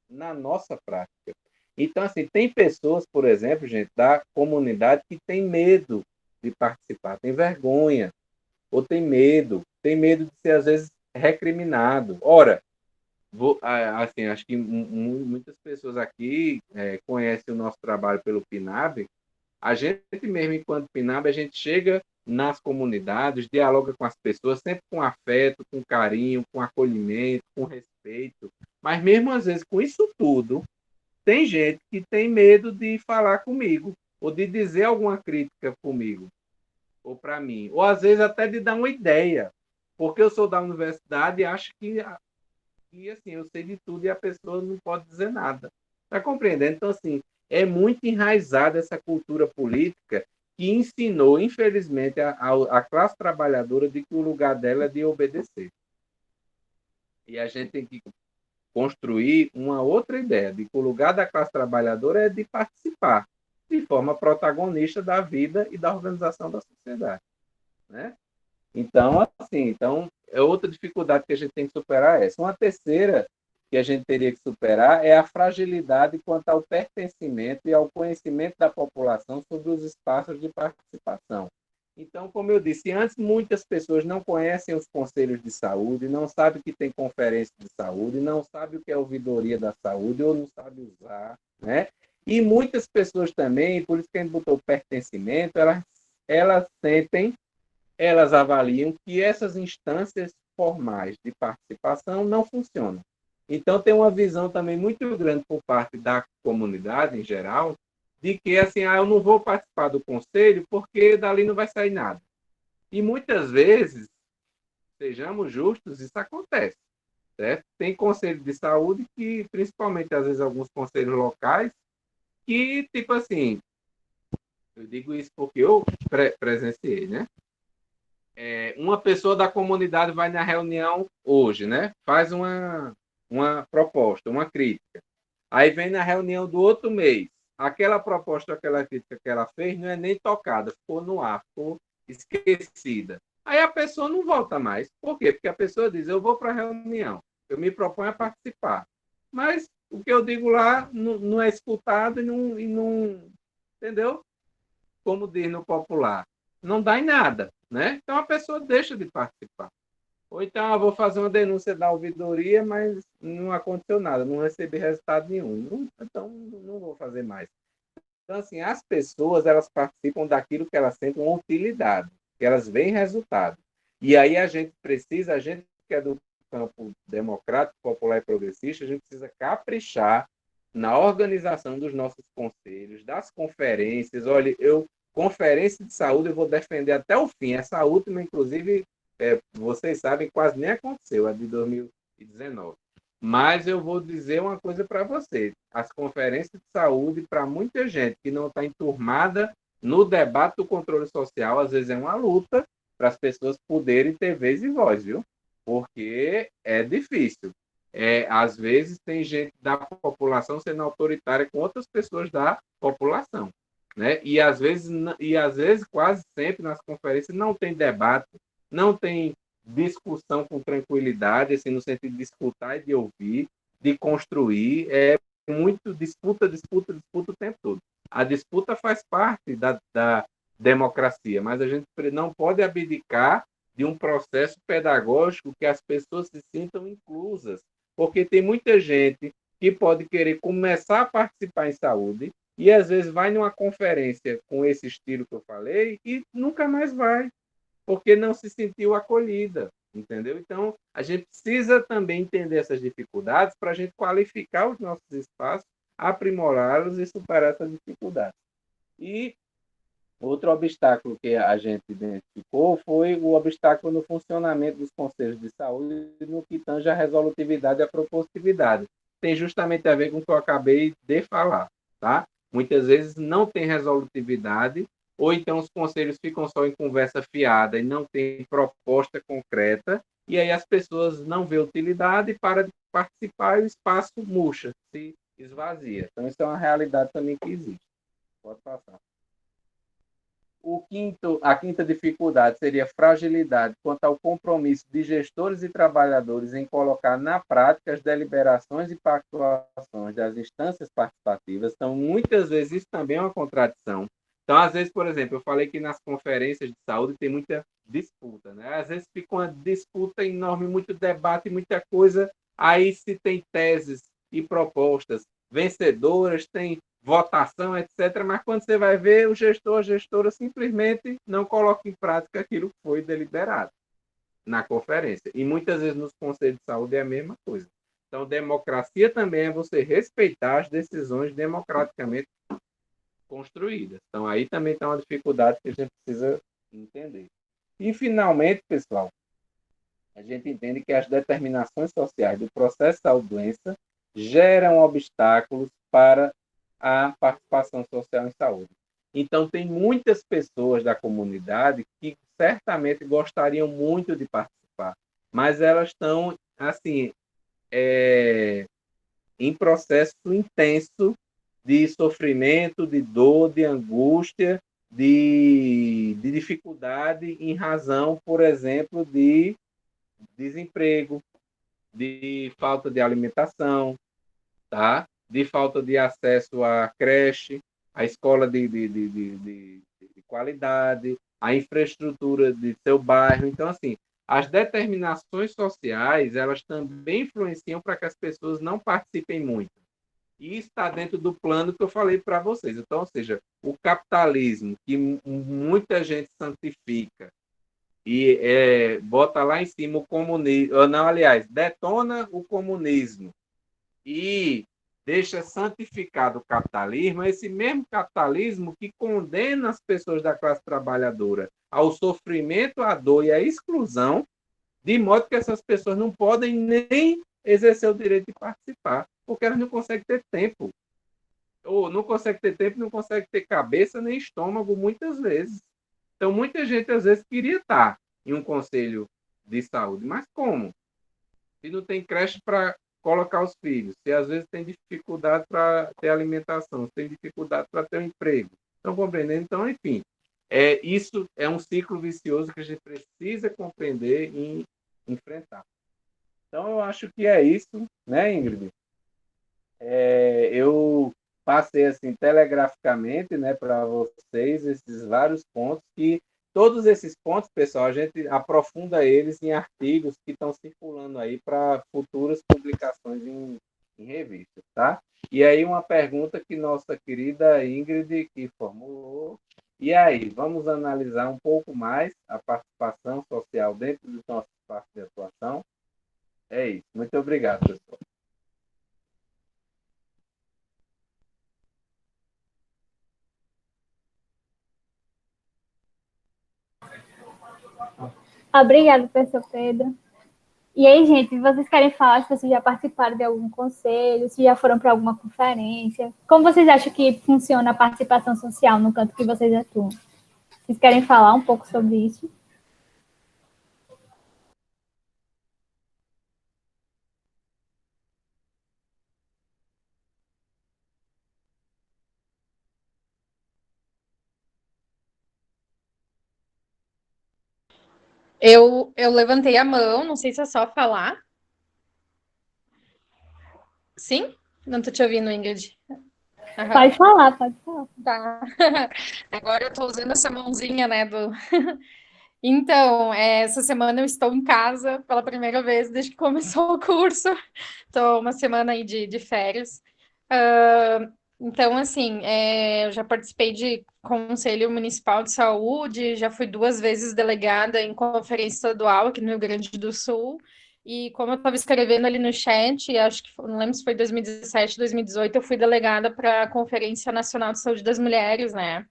na nossa prática. Então, assim, tem pessoas, por exemplo, gente, da comunidade que tem medo de participar, tem vergonha, ou tem medo de ser, às vezes, recriminado. Ora, assim, acho que muitas pessoas aqui conhecem o nosso trabalho pelo PNAB. A gente mesmo, enquanto PNAB, a gente chega nas comunidades, dialoga com as pessoas, sempre com afeto, com carinho, com acolhimento, com respeito. Mas mesmo às vezes, com isso tudo, tem gente que tem medo de falar comigo, ou de dizer alguma crítica comigo, ou para mim, ou às vezes até de dar uma ideia. porque eu sou da universidade e acho que assim, eu sei de tudo e a pessoa não pode dizer nada. Está compreendendo? Então, assim, é muito enraizada essa cultura política que ensinou, infelizmente, a classe trabalhadora de que o lugar dela é de obedecer. E a gente tem que construir uma outra ideia, de que o lugar da classe trabalhadora é de participar de forma protagonista da vida e da organização da sociedade, né? Então, assim, é outra dificuldade que a gente tem que superar essa. Uma terceira que a gente teria que superar é a fragilidade quanto ao pertencimento e ao conhecimento da população sobre os espaços de participação. Então, como eu disse antes, muitas pessoas não conhecem os conselhos de saúde, não sabem que tem conferência de saúde, não sabem o que é ouvidoria da saúde ou não sabem usar, né? E muitas pessoas também, por isso que a gente botou pertencimento, elas sentem, elas avaliam que essas instâncias formais de participação não funcionam. Então, tem uma visão também muito grande por parte da comunidade em geral, de que assim, eu não vou participar do conselho porque dali não vai sair nada. E muitas vezes, sejamos justos, isso acontece. Certo? Tem conselho de saúde que, principalmente às vezes alguns conselhos locais, que tipo assim, eu digo isso porque eu presenciei, né? Uma pessoa da comunidade vai na reunião hoje, né? Faz uma proposta, uma crítica. Aí vem na reunião do outro mês. Aquela proposta, aquela crítica que ela fez não é nem tocada, ficou no ar, ficou esquecida. Aí a pessoa não volta mais. Por quê? Porque a pessoa diz: eu vou para a reunião, eu me proponho a participar. Mas o que eu digo lá não é escutado e não. Entendeu? Como diz no popular, não dá em nada, né? Então a pessoa deixa de participar. Ou então, vou fazer uma denúncia da ouvidoria, mas não aconteceu nada, não recebi resultado nenhum. Então, não vou fazer mais. Então, assim, as pessoas, elas participam daquilo que elas sentem uma utilidade, que elas veem resultado. E aí a gente que é do campo democrático, popular e progressista, a gente precisa caprichar na organização dos nossos conselhos, das conferências. Olha, conferência de saúde, eu vou defender até o fim. Essa última, inclusive, vocês sabem, quase nem aconteceu, a de 2019. Mas eu vou dizer uma coisa para vocês: as conferências de saúde, para muita gente que não está enturmada no debate do controle social, às vezes é uma luta para as pessoas poderem ter vez e voz, viu? Porque é difícil. Às vezes tem gente da população sendo autoritária com outras pessoas da população, né? E às vezes quase sempre nas conferências não tem debate, não tem discussão com tranquilidade, assim, no sentido de escutar e de ouvir, de construir. É muito disputa, disputa, disputa o tempo todo. A disputa faz parte da democracia, mas a gente não pode abdicar de um processo pedagógico que as pessoas se sintam inclusas, porque tem muita gente que pode querer começar a participar em saúde e às vezes vai numa conferência com esse estilo que eu falei e nunca mais vai, porque não se sentiu acolhida, entendeu? Então, a gente precisa também entender essas dificuldades para a gente qualificar os nossos espaços, aprimorá-los e superar essas dificuldades. E outro obstáculo que a gente identificou foi o obstáculo no funcionamento dos conselhos de saúde no que tange a resolutividade e a propositividade. Tem justamente a ver com o que eu acabei de falar, tá? Muitas vezes não tem resolutividade, ou então os conselhos ficam só em conversa fiada e não tem proposta concreta, e aí as pessoas não vêem utilidade, para de participar e o espaço murcha, se esvazia. Então, isso é uma realidade também que existe. Pode passar. A quinta dificuldade seria fragilidade quanto ao compromisso de gestores e trabalhadores em colocar na prática as deliberações e pactuações das instâncias participativas. Então, muitas vezes, isso também é uma contradição. Então, às vezes, por exemplo, eu falei que nas conferências de saúde tem muita disputa, né? Às vezes fica uma disputa enorme, muito debate, muita coisa. Aí se tem teses e propostas vencedoras, tem votação, etc. Mas quando você vai ver, o gestor, a gestora simplesmente não coloca em prática aquilo que foi deliberado na conferência. E muitas vezes nos conselhos de saúde é a mesma coisa. Então, democracia também é você respeitar as decisões democraticamente construídas. Então, aí também está uma dificuldade que a gente precisa entender. E, finalmente, pessoal, a gente entende que as determinações sociais do processo de saúde-doença geram obstáculos para a participação social em saúde. Então, tem muitas pessoas da comunidade que certamente gostariam muito de participar, mas elas estão, assim, em processo intenso de sofrimento, de dor, de angústia, de dificuldade em razão, por exemplo, de desemprego, de falta de alimentação, tá? De falta de acesso à creche, à escola de qualidade, à infraestrutura de seu bairro. Então, assim, as determinações sociais, elas também influenciam para que as pessoas não participem muito. E está dentro do plano que eu falei para vocês. Então, ou seja, o capitalismo, que muita gente santifica, e bota lá em cima o comunismo, não, aliás, detona o comunismo e deixa santificado o capitalismo, esse mesmo capitalismo que condena as pessoas da classe trabalhadora ao sofrimento, à dor e à exclusão, de modo que essas pessoas não podem nem exercer o direito de participar, porque elas não conseguem ter tempo. Ou não conseguem ter tempo, não conseguem ter cabeça nem estômago, muitas vezes. Então, muita gente, às vezes, queria estar em um conselho de saúde, mas como? Se não tem creche para colocar os filhos, se às vezes tem dificuldade para ter alimentação, se tem dificuldade para ter um emprego. Estão compreendendo? Então, enfim, isso é um ciclo vicioso que a gente precisa compreender e enfrentar. Então, eu acho que é isso, né, Ingrid? Eu passei assim telegraficamente, né, para vocês esses vários pontos que todos esses pontos, pessoal, a gente aprofunda eles em artigos que estão circulando aí para futuras publicações em revistas, tá? E aí uma pergunta que nossa querida Ingrid que formulou. E aí, vamos analisar um pouco mais a participação social dentro dos nossos espaços de atuação? É isso. Muito obrigado, pessoal. Obrigada, professor Pedro. E aí, gente, vocês querem falar se vocês já participaram de algum conselho, se já foram para alguma conferência? Como vocês acham que funciona a participação social no canto que vocês atuam? Vocês querem falar um pouco sobre isso? Eu levantei a mão, não sei se é só falar. Sim? Não tô te ouvindo, Ingrid. Aham, Pode falar, pode falar. tá. Agora eu tô usando essa mãozinha, né, do... Então, essa semana eu estou em casa pela primeira vez desde que começou o curso. Tô uma semana aí de férias. Então, assim, eu já participei de Conselho Municipal de Saúde, já fui 2 vezes delegada em conferência estadual aqui no Rio Grande do Sul. E como eu estava escrevendo ali no chat, acho que não lembro se foi 2017, 2018, eu fui delegada para a Conferência Nacional de Saúde das Mulheres, né?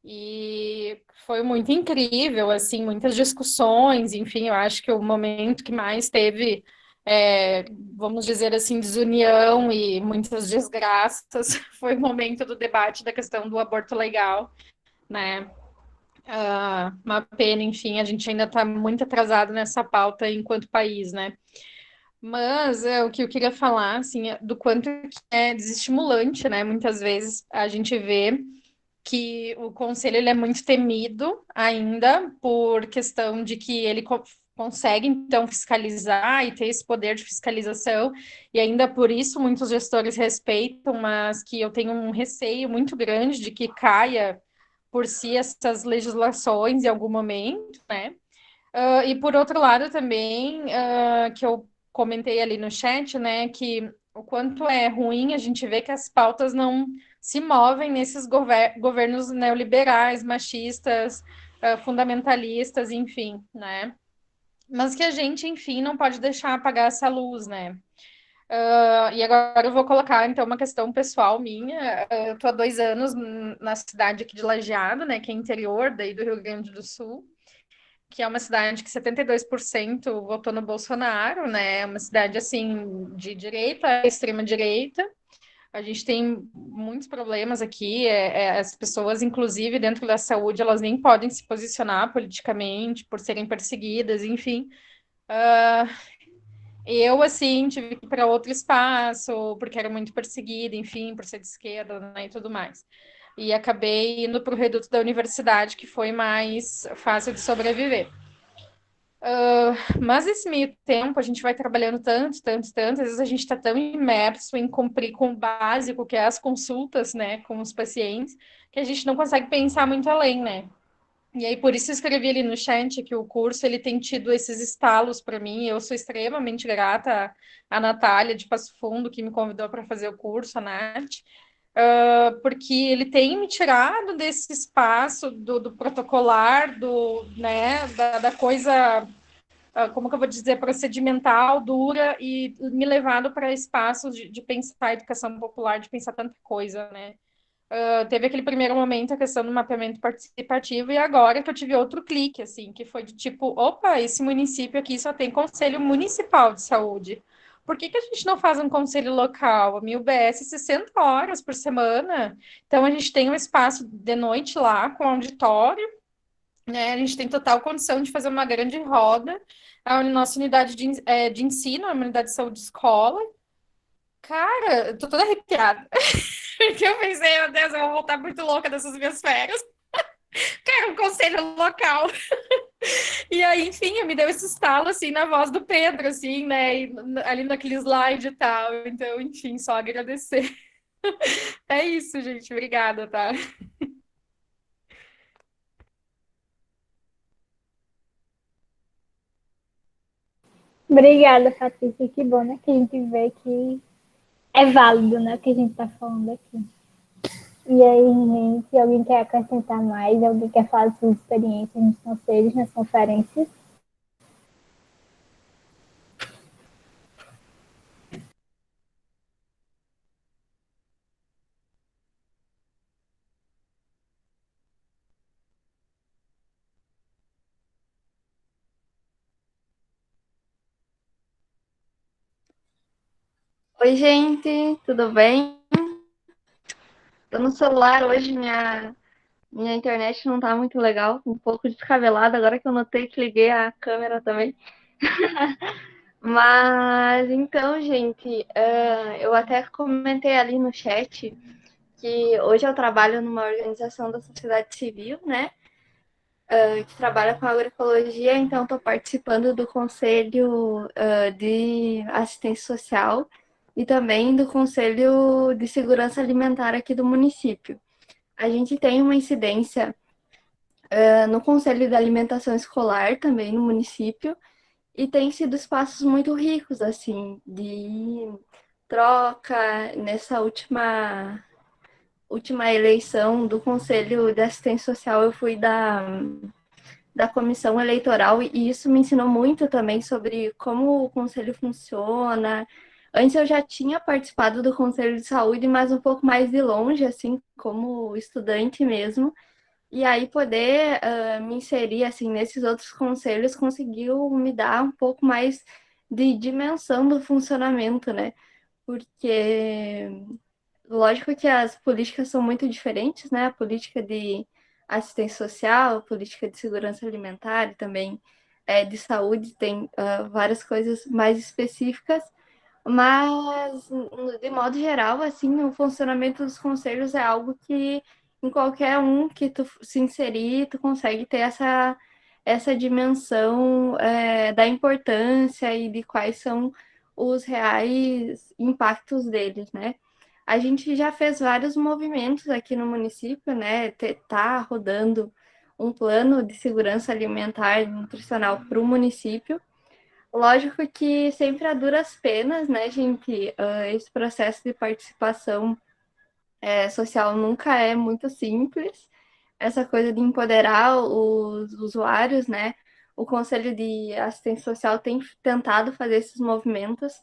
E foi muito incrível, assim, muitas discussões, enfim, eu acho que o momento que mais teve, vamos dizer assim, desunião e muitas desgraças foi o momento do debate da questão do aborto legal, né? Uma pena, enfim, a gente ainda está muito atrasado nessa pauta enquanto país, né? Mas o que eu queria falar, assim, é do quanto que é desestimulante, né? Muitas vezes a gente vê que o conselho ele é muito temido ainda por questão de que ele consegue então fiscalizar e ter esse poder de fiscalização e ainda por isso muitos gestores respeitam, mas que eu tenho um receio muito grande de que caia por si essas legislações em algum momento, né? E por outro lado também, que eu comentei ali no chat, né, que o quanto é ruim a gente ver que as pautas não se movem nesses governos neoliberais, machistas, fundamentalistas, enfim, né? Mas que a gente, enfim, não pode deixar apagar essa luz, né? E agora eu vou colocar, então, uma questão pessoal minha. Eu estou há 2 anos na cidade aqui de Lajeado, né, que é interior daí do Rio Grande do Sul. que é uma cidade que 72% votou no Bolsonaro, né? É uma cidade, assim, de direita, extrema direita. A gente tem muitos problemas aqui. As pessoas, inclusive, dentro da saúde, elas nem podem se posicionar politicamente por serem perseguidas, enfim. Eu, assim, tive que ir para outro espaço, porque era muito perseguida, enfim, por ser de esquerda, né, e tudo mais. E acabei indo para o reduto da universidade, que foi mais fácil de sobreviver. Mas esse meio tempo a gente vai trabalhando tanto, tanto, tanto, às vezes a gente está tão imerso em cumprir com o básico, que é as consultas, né, com os pacientes, que a gente não consegue pensar muito além, né? E aí, por isso eu escrevi ali no chat que o curso ele tem tido esses estalos para mim. Eu sou extremamente grata à Natália de Passo Fundo, que me convidou para fazer o curso, a Nath, porque ele tem me tirado desse espaço do protocolar, né, da coisa, como que eu vou dizer, procedimental, dura, e me levado para espaços de pensar educação popular, de pensar tanta coisa, né? Teve aquele primeiro momento, a questão do mapeamento participativo, e agora que eu tive outro clique, assim, que foi de tipo, opa, esse município aqui só tem conselho municipal de saúde. Por que que a gente não faz um conselho local? A minha UBS 60 horas por semana. Então a gente tem um espaço de noite lá com auditório, né? A gente tem total condição de fazer uma grande roda. A nossa unidade de ensino, a unidade de saúde de escola. Cara, eu tô toda arrepiada. Porque eu pensei, meu Deus, eu vou voltar muito louca dessas minhas férias. Quero um conselho local. E aí, enfim, me deu esse estalo, assim, na voz do Pedro, assim, né? E ali naquele slide e tal. Então, enfim, só agradecer. É isso, gente. Obrigada, tá? Obrigada, Patrícia. Que bom, né? Que a gente vê que é válido, né? O que a gente está falando aqui. E aí, gente, alguém quer acrescentar mais? Alguém quer falar de suas experiências nos conselhos, nas conferências? Oi, gente, tudo bem? Tô no celular hoje, minha internet não tá muito legal, um pouco descabelada, agora que eu notei que liguei a câmera também. Mas então, gente, eu até comentei ali no chat que hoje eu trabalho numa organização da sociedade civil, né? Que trabalha com agroecologia, então estou participando do Conselho de Assistência Social e também do Conselho de Segurança Alimentar aqui do município. A gente tem uma incidência no Conselho de Alimentação Escolar também no município e tem sido espaços muito ricos, assim, de troca. Nessa última eleição do Conselho de Assistência Social, eu fui da comissão eleitoral e isso me ensinou muito também sobre como o conselho funciona. Antes eu já tinha participado do conselho de saúde, mas um pouco mais de longe, assim, como estudante mesmo. E aí poder me inserir assim nesses outros conselhos conseguiu me dar um pouco mais de dimensão do funcionamento, né? Porque lógico que as políticas são muito diferentes, né? A política de assistência social, a política de segurança alimentar e também de saúde tem várias coisas mais específicas, mas de modo geral, assim, o funcionamento dos conselhos é algo que em qualquer um que tu se inserir, tu consegue ter essa dimensão da importância e de quais são os reais impactos deles, né? A gente já fez vários movimentos aqui no município, né? Tá rodando um plano de segurança alimentar e nutricional para o município. Lógico que sempre a duras penas, né, gente? Esse processo de participação social nunca é muito simples. Essa coisa de empoderar os usuários, né? O Conselho de Assistência Social tem tentado fazer esses movimentos,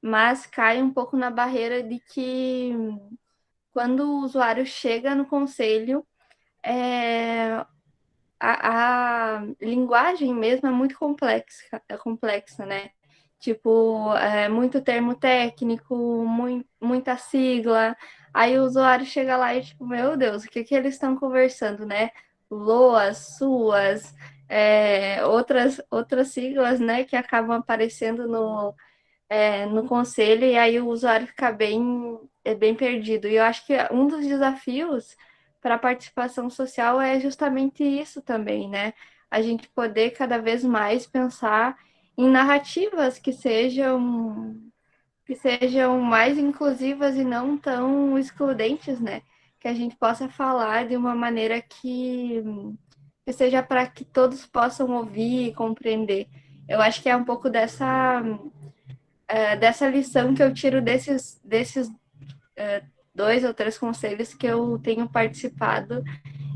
mas cai um pouco na barreira de que quando o usuário chega no conselho, é, a linguagem mesmo é muito complexa, né? Tipo, muito termo técnico, muita sigla. Aí o usuário chega lá e, tipo, meu Deus, o que que eles estão conversando, né? Loas, suas, outras siglas, né, que acabam aparecendo no conselho, e aí o usuário fica bem perdido. E eu acho que um dos desafios para a participação social é justamente isso também, né? A gente poder cada vez mais pensar em narrativas que sejam mais inclusivas e não tão excludentes, né? Que a gente possa falar de uma maneira que seja para que todos possam ouvir e compreender. Eu acho que é um pouco dessa lição que eu tiro desses 2 ou 3 conselhos que eu tenho participado.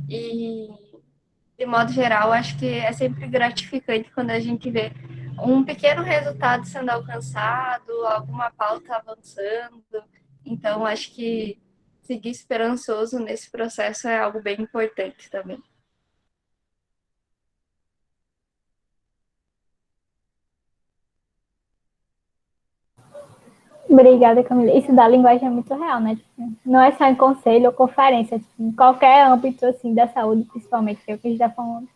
E, de modo geral, acho que é sempre gratificante quando a gente vê um pequeno resultado sendo alcançado, alguma pauta avançando. Então, acho que seguir esperançoso nesse processo é algo bem importante também. Obrigada, Camila. Isso da linguagem é muito real, né? Tipo, não é só em conselho ou conferência, tipo, em qualquer âmbito assim da saúde, principalmente, que é o que a gente está falando.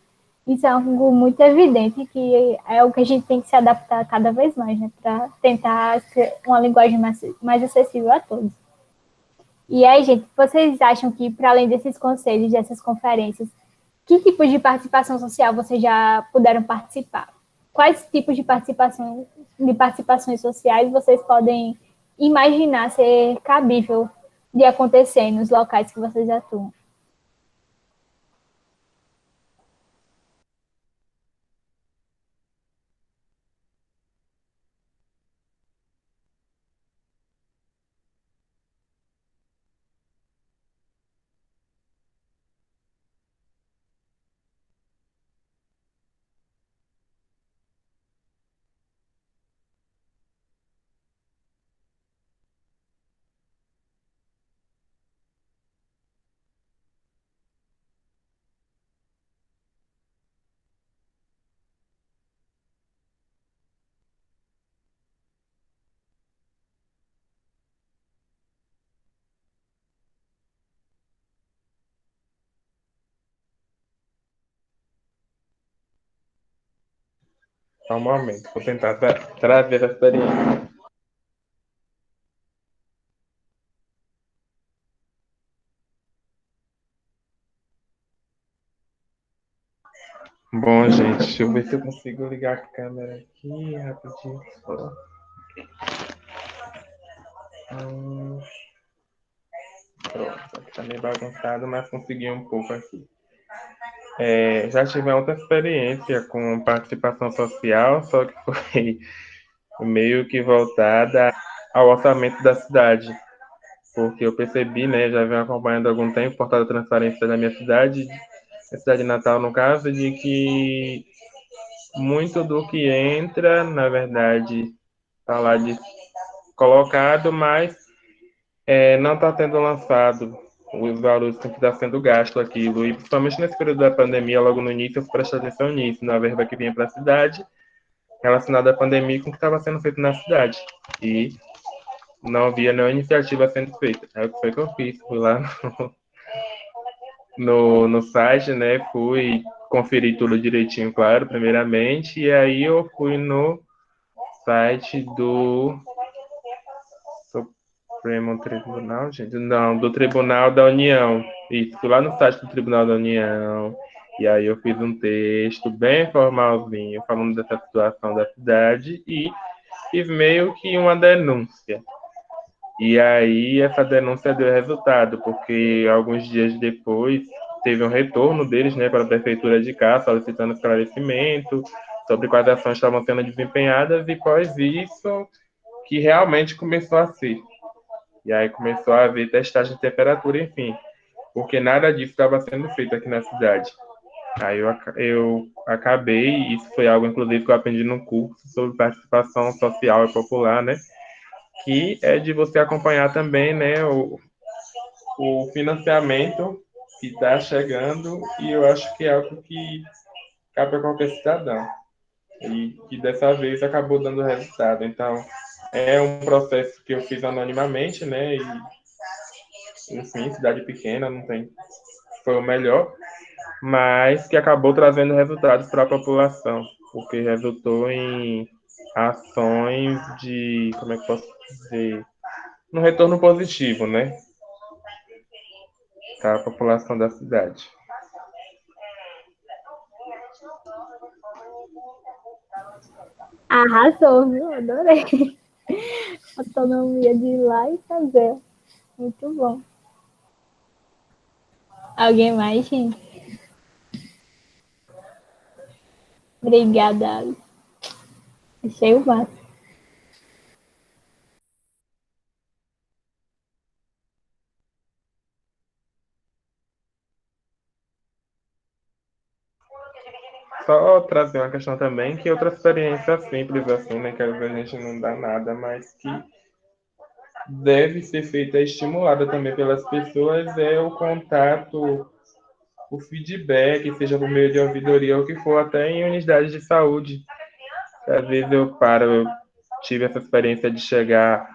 Isso é algo muito evidente que é o que a gente tem que se adaptar cada vez mais, né? Para tentar ser uma linguagem mais acessível a todos. E aí, gente, vocês acham que, para além desses conselhos, dessas conferências, que tipos de participação social vocês já puderam participar? Quais tipos de participações sociais vocês podem imaginar ser cabível de acontecer nos locais que vocês atuam? Só um momento, vou tentar trazer essa experiência. Bom, gente, deixa eu ver se eu consigo ligar a câmera aqui rapidinho. Só. Pronto, aqui tá meio bagunçado, mas consegui um pouco aqui. Já tive outra experiência com participação social, só que foi meio que voltada ao orçamento da cidade, porque eu percebi, né, já venho acompanhando há algum tempo o portal da transparência da minha cidade natal, no caso, de que muito do que entra, na verdade, está lá colocado, mas não está sendo lançado os valores que está sendo gasto aquilo. E principalmente nesse período da pandemia, logo no início, eu prestei atenção nisso, na verba que vinha para a cidade, relacionada à pandemia com o que estava sendo feito na cidade. E não havia nenhuma iniciativa sendo feita. Aí o que foi que eu fiz? Fui lá no site, né? Fui conferir tudo direitinho, claro, primeiramente, e aí eu fui no site do Supremo Tribunal, gente? Não, do Tribunal da União. Isso, fui lá no site do Tribunal da União, e aí eu fiz um texto bem formalzinho, falando dessa situação da cidade, e fiz meio que uma denúncia. E aí essa denúncia deu resultado, porque alguns dias depois teve um retorno deles, né, para a prefeitura de cá, solicitando esclarecimento sobre quais ações estavam sendo desempenhadas, e após isso que realmente começou a ser. E aí começou a haver testagem de temperatura, enfim, porque nada disso estava sendo feito aqui na cidade. Aí eu acabei, isso foi algo inclusive que eu aprendi no curso sobre participação social e popular, né, que é de você acompanhar também, né, o financiamento está chegando e eu acho que é algo que cabe a qualquer cidadão e que dessa vez acabou dando resultado. Então, é um processo que eu fiz anonimamente, né? E, enfim, cidade pequena, não tem, foi o melhor, mas que acabou trazendo resultados para a população, porque resultou em ações de, como é que posso dizer, um retorno positivo, né, para a população da cidade. Arrasou, viu? Adorei. Autonomia de ir lá e fazer. Muito bom. Alguém mais, gente? Obrigada, Alice. Achei o máximo. Só trazer uma questão também, que outra experiência simples assim, né, que às vezes a gente não dá nada, mas que deve ser feita e estimulada também pelas pessoas, é o contato, o feedback, seja por meio de ouvidoria ou o que for, até em unidades de saúde. Às vezes eu tive essa experiência de chegar,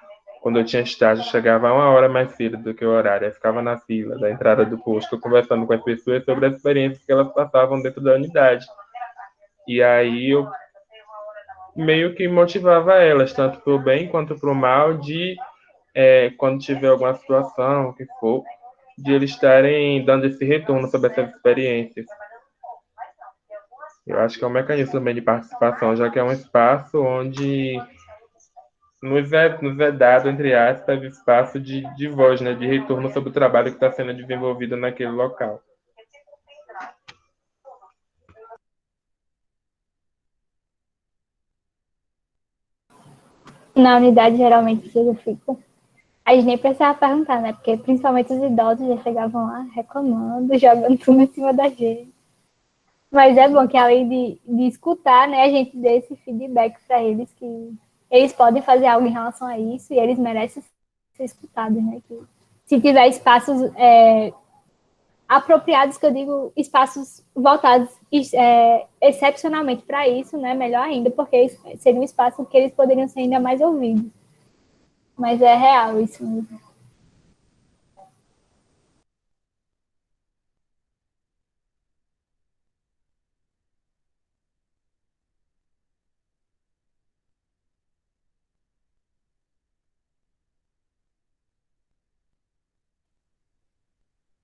quando eu tinha estágio, eu chegava 1 hora mais cedo do que o horário, eu ficava na fila da entrada do posto, conversando com as pessoas sobre as experiências que elas passavam dentro da unidade. E aí eu meio que motivava elas, tanto para o bem quanto para o mal, de quando tiver alguma situação, o que for, de eles estarem dando esse retorno sobre essas experiências. Eu acho que é um mecanismo também de participação, já que é um espaço onde nos é dado, entre aspas, espaço de voz, né, de retorno sobre o trabalho que está sendo desenvolvido naquele local. Na unidade, geralmente, eu fico. A gente nem precisava perguntar, né? Porque principalmente os idosos já chegavam lá reclamando, jogando tudo em cima da gente. Mas é bom que além de escutar, né, a gente dê esse feedback para eles que eles podem fazer algo em relação a isso e eles merecem ser escutados, né? Que se tiver espaços apropriados, que eu digo espaços voltados excepcionalmente para isso, né? Melhor ainda, porque seria um espaço que eles poderiam ser ainda mais ouvidos. Mas é real isso mesmo.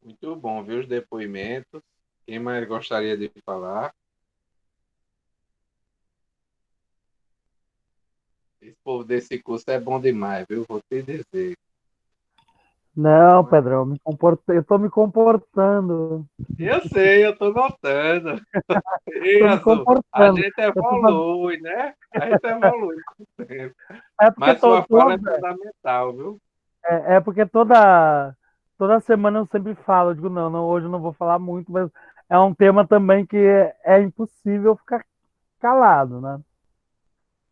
Muito bom, viu, os depoimentos. Quem mais gostaria de falar? Esse povo desse curso é bom demais, viu? Vou te dizer. Não, Pedrão, eu tô me comportando. Eu sei, eu tô notando. E, Tô me Azul, a comportando. gente Eu tô fazendo... evolui, né? A gente evolui com o tempo. É porque Mas sua fala é toda, fundamental, viu? é porque toda semana eu sempre falo, eu digo, não, hoje eu não vou falar muito, mas é um tema também que é impossível ficar calado, né?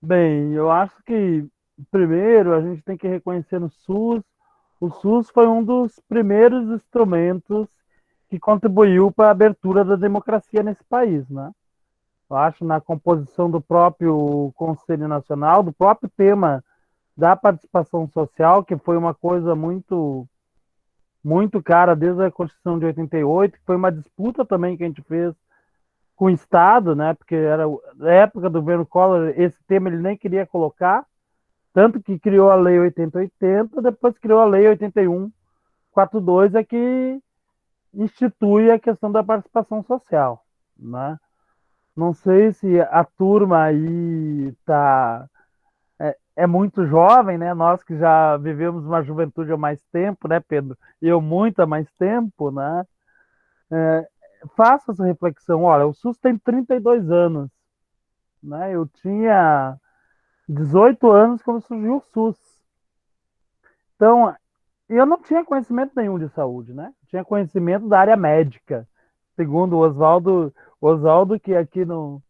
Bem, eu acho que primeiro a gente tem que reconhecer no SUS. O SUS foi um dos primeiros instrumentos que contribuiu para a abertura da democracia nesse país, né? Eu acho na composição do próprio Conselho Nacional, do próprio tema da participação social, que foi uma coisa muito cara desde a Constituição de 88, que foi uma disputa também que a gente fez com o Estado, né? Porque era a época do governo Collor, esse tema ele nem queria colocar, tanto que criou a Lei 8080, depois criou a Lei 8142, é que institui a questão da participação social, né? Não sei se a turma aí é muito jovem, né? Nós que já vivemos uma juventude há mais tempo, né, Pedro? Eu muito há mais tempo, né? É, faça essa reflexão. Olha, o SUS tem 32 anos, né? Eu tinha 18 anos quando surgiu o SUS. Então, eu não tinha conhecimento nenhum de saúde, né? Tinha conhecimento da área médica. Segundo o Oswaldo, que aqui no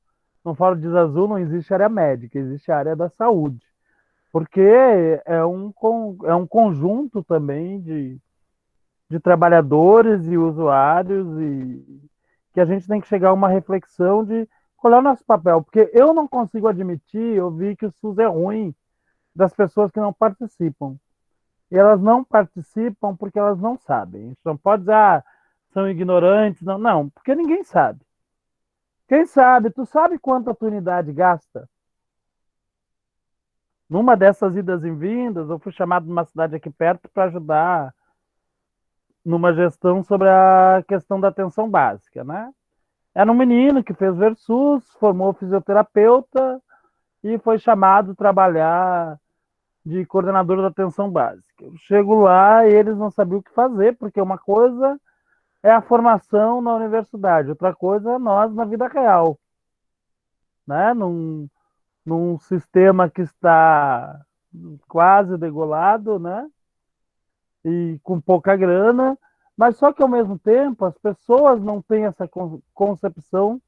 Fórum de Azul não existe área médica, existe a área da saúde. Porque é um conjunto também de de trabalhadores e usuários, e que a gente tem que chegar a uma reflexão de qual é o nosso papel, porque eu não consigo admitir, eu vi que o SUS é ruim das pessoas que não participam. E elas não participam porque elas não sabem. A gente não pode dizer, são ignorantes, não, não, porque ninguém sabe. Quem sabe, tu sabe quanto a tua unidade gasta? Numa dessas idas e vindas, eu fui chamado de uma cidade aqui perto para ajudar numa gestão sobre a questão da atenção básica, né? Era um menino que fez Versus, formou fisioterapeuta e foi chamado a trabalhar de coordenador da atenção básica. Eu chego lá e eles não sabiam o que fazer, porque uma coisa é a formação na universidade, outra coisa é nós na vida real, né? Num sistema que está quase degolado, né? E com pouca grana, mas só que ao mesmo tempo as pessoas não têm essa concepção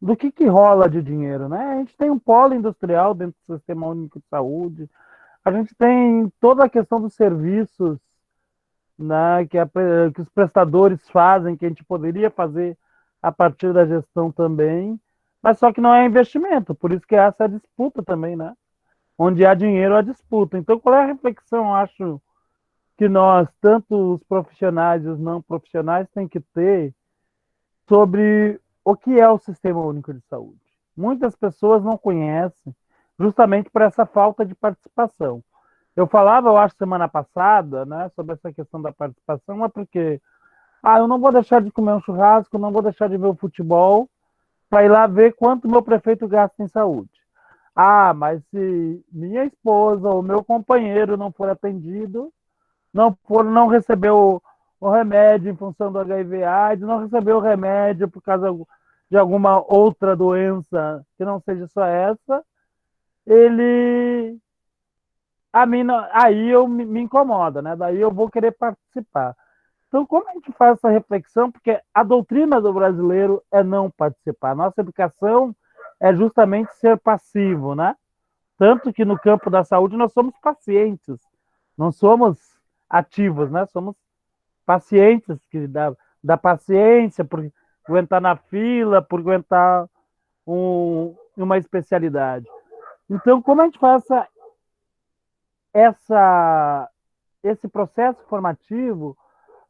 do que rola de dinheiro, né? A gente tem um polo industrial dentro do Sistema Único de Saúde, a gente tem toda a questão dos serviços, né, que os prestadores fazem, que a gente poderia fazer a partir da gestão também, mas só que não é investimento, por isso que essa é a disputa também, né? Onde há dinheiro, há disputa. Então, qual é a reflexão, eu acho, que nós, tanto os profissionais e os não profissionais, tem que ter sobre o que é o Sistema Único de Saúde? Muitas pessoas não conhecem, justamente por essa falta de participação. Eu falava, eu acho, semana passada, né, sobre essa questão da participação, é porque eu não vou deixar de comer um churrasco, não vou deixar de ver o futebol, para ir lá ver quanto meu prefeito gasta em saúde. Mas se minha esposa ou meu companheiro não for atendido, não recebeu o remédio em função do HIV/AIDS, não recebeu o remédio por causa de alguma outra doença que não seja só essa, ele aí eu me incomoda, né? Daí eu vou querer participar. Então, como a gente faz essa reflexão? Porque a doutrina do brasileiro é não participar. Nossa educação é justamente ser passivo, né? Tanto que no campo da saúde nós somos pacientes, não somos ativos, né? Somos pacientes, que dá paciência por aguentar na fila, por aguentar uma especialidade. Então, como a gente faz esse processo formativo,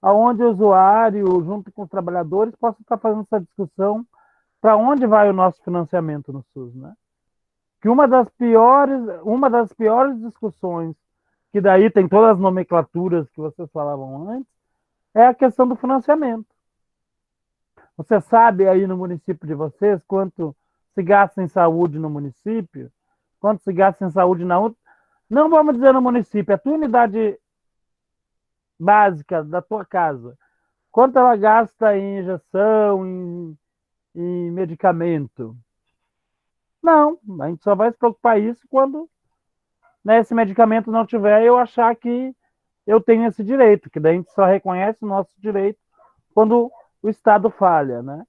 onde o usuário, junto com os trabalhadores, possa estar fazendo essa discussão para onde vai o nosso financiamento no SUS, né? Que uma das piores discussões, que daí tem todas as nomenclaturas que vocês falavam antes, é a questão do financiamento. Você sabe aí no município de vocês quanto se gasta em saúde no município? Quanto se gasta em saúde na outra? Não vamos dizer no município, a tua unidade básica da tua casa, quanto ela gasta em injeção, em medicamento? Não, a gente só vai se preocupar isso quando, né, esse medicamento não tiver, eu achar que eu tenho esse direito, que daí a gente só reconhece o nosso direito quando o Estado falha, né?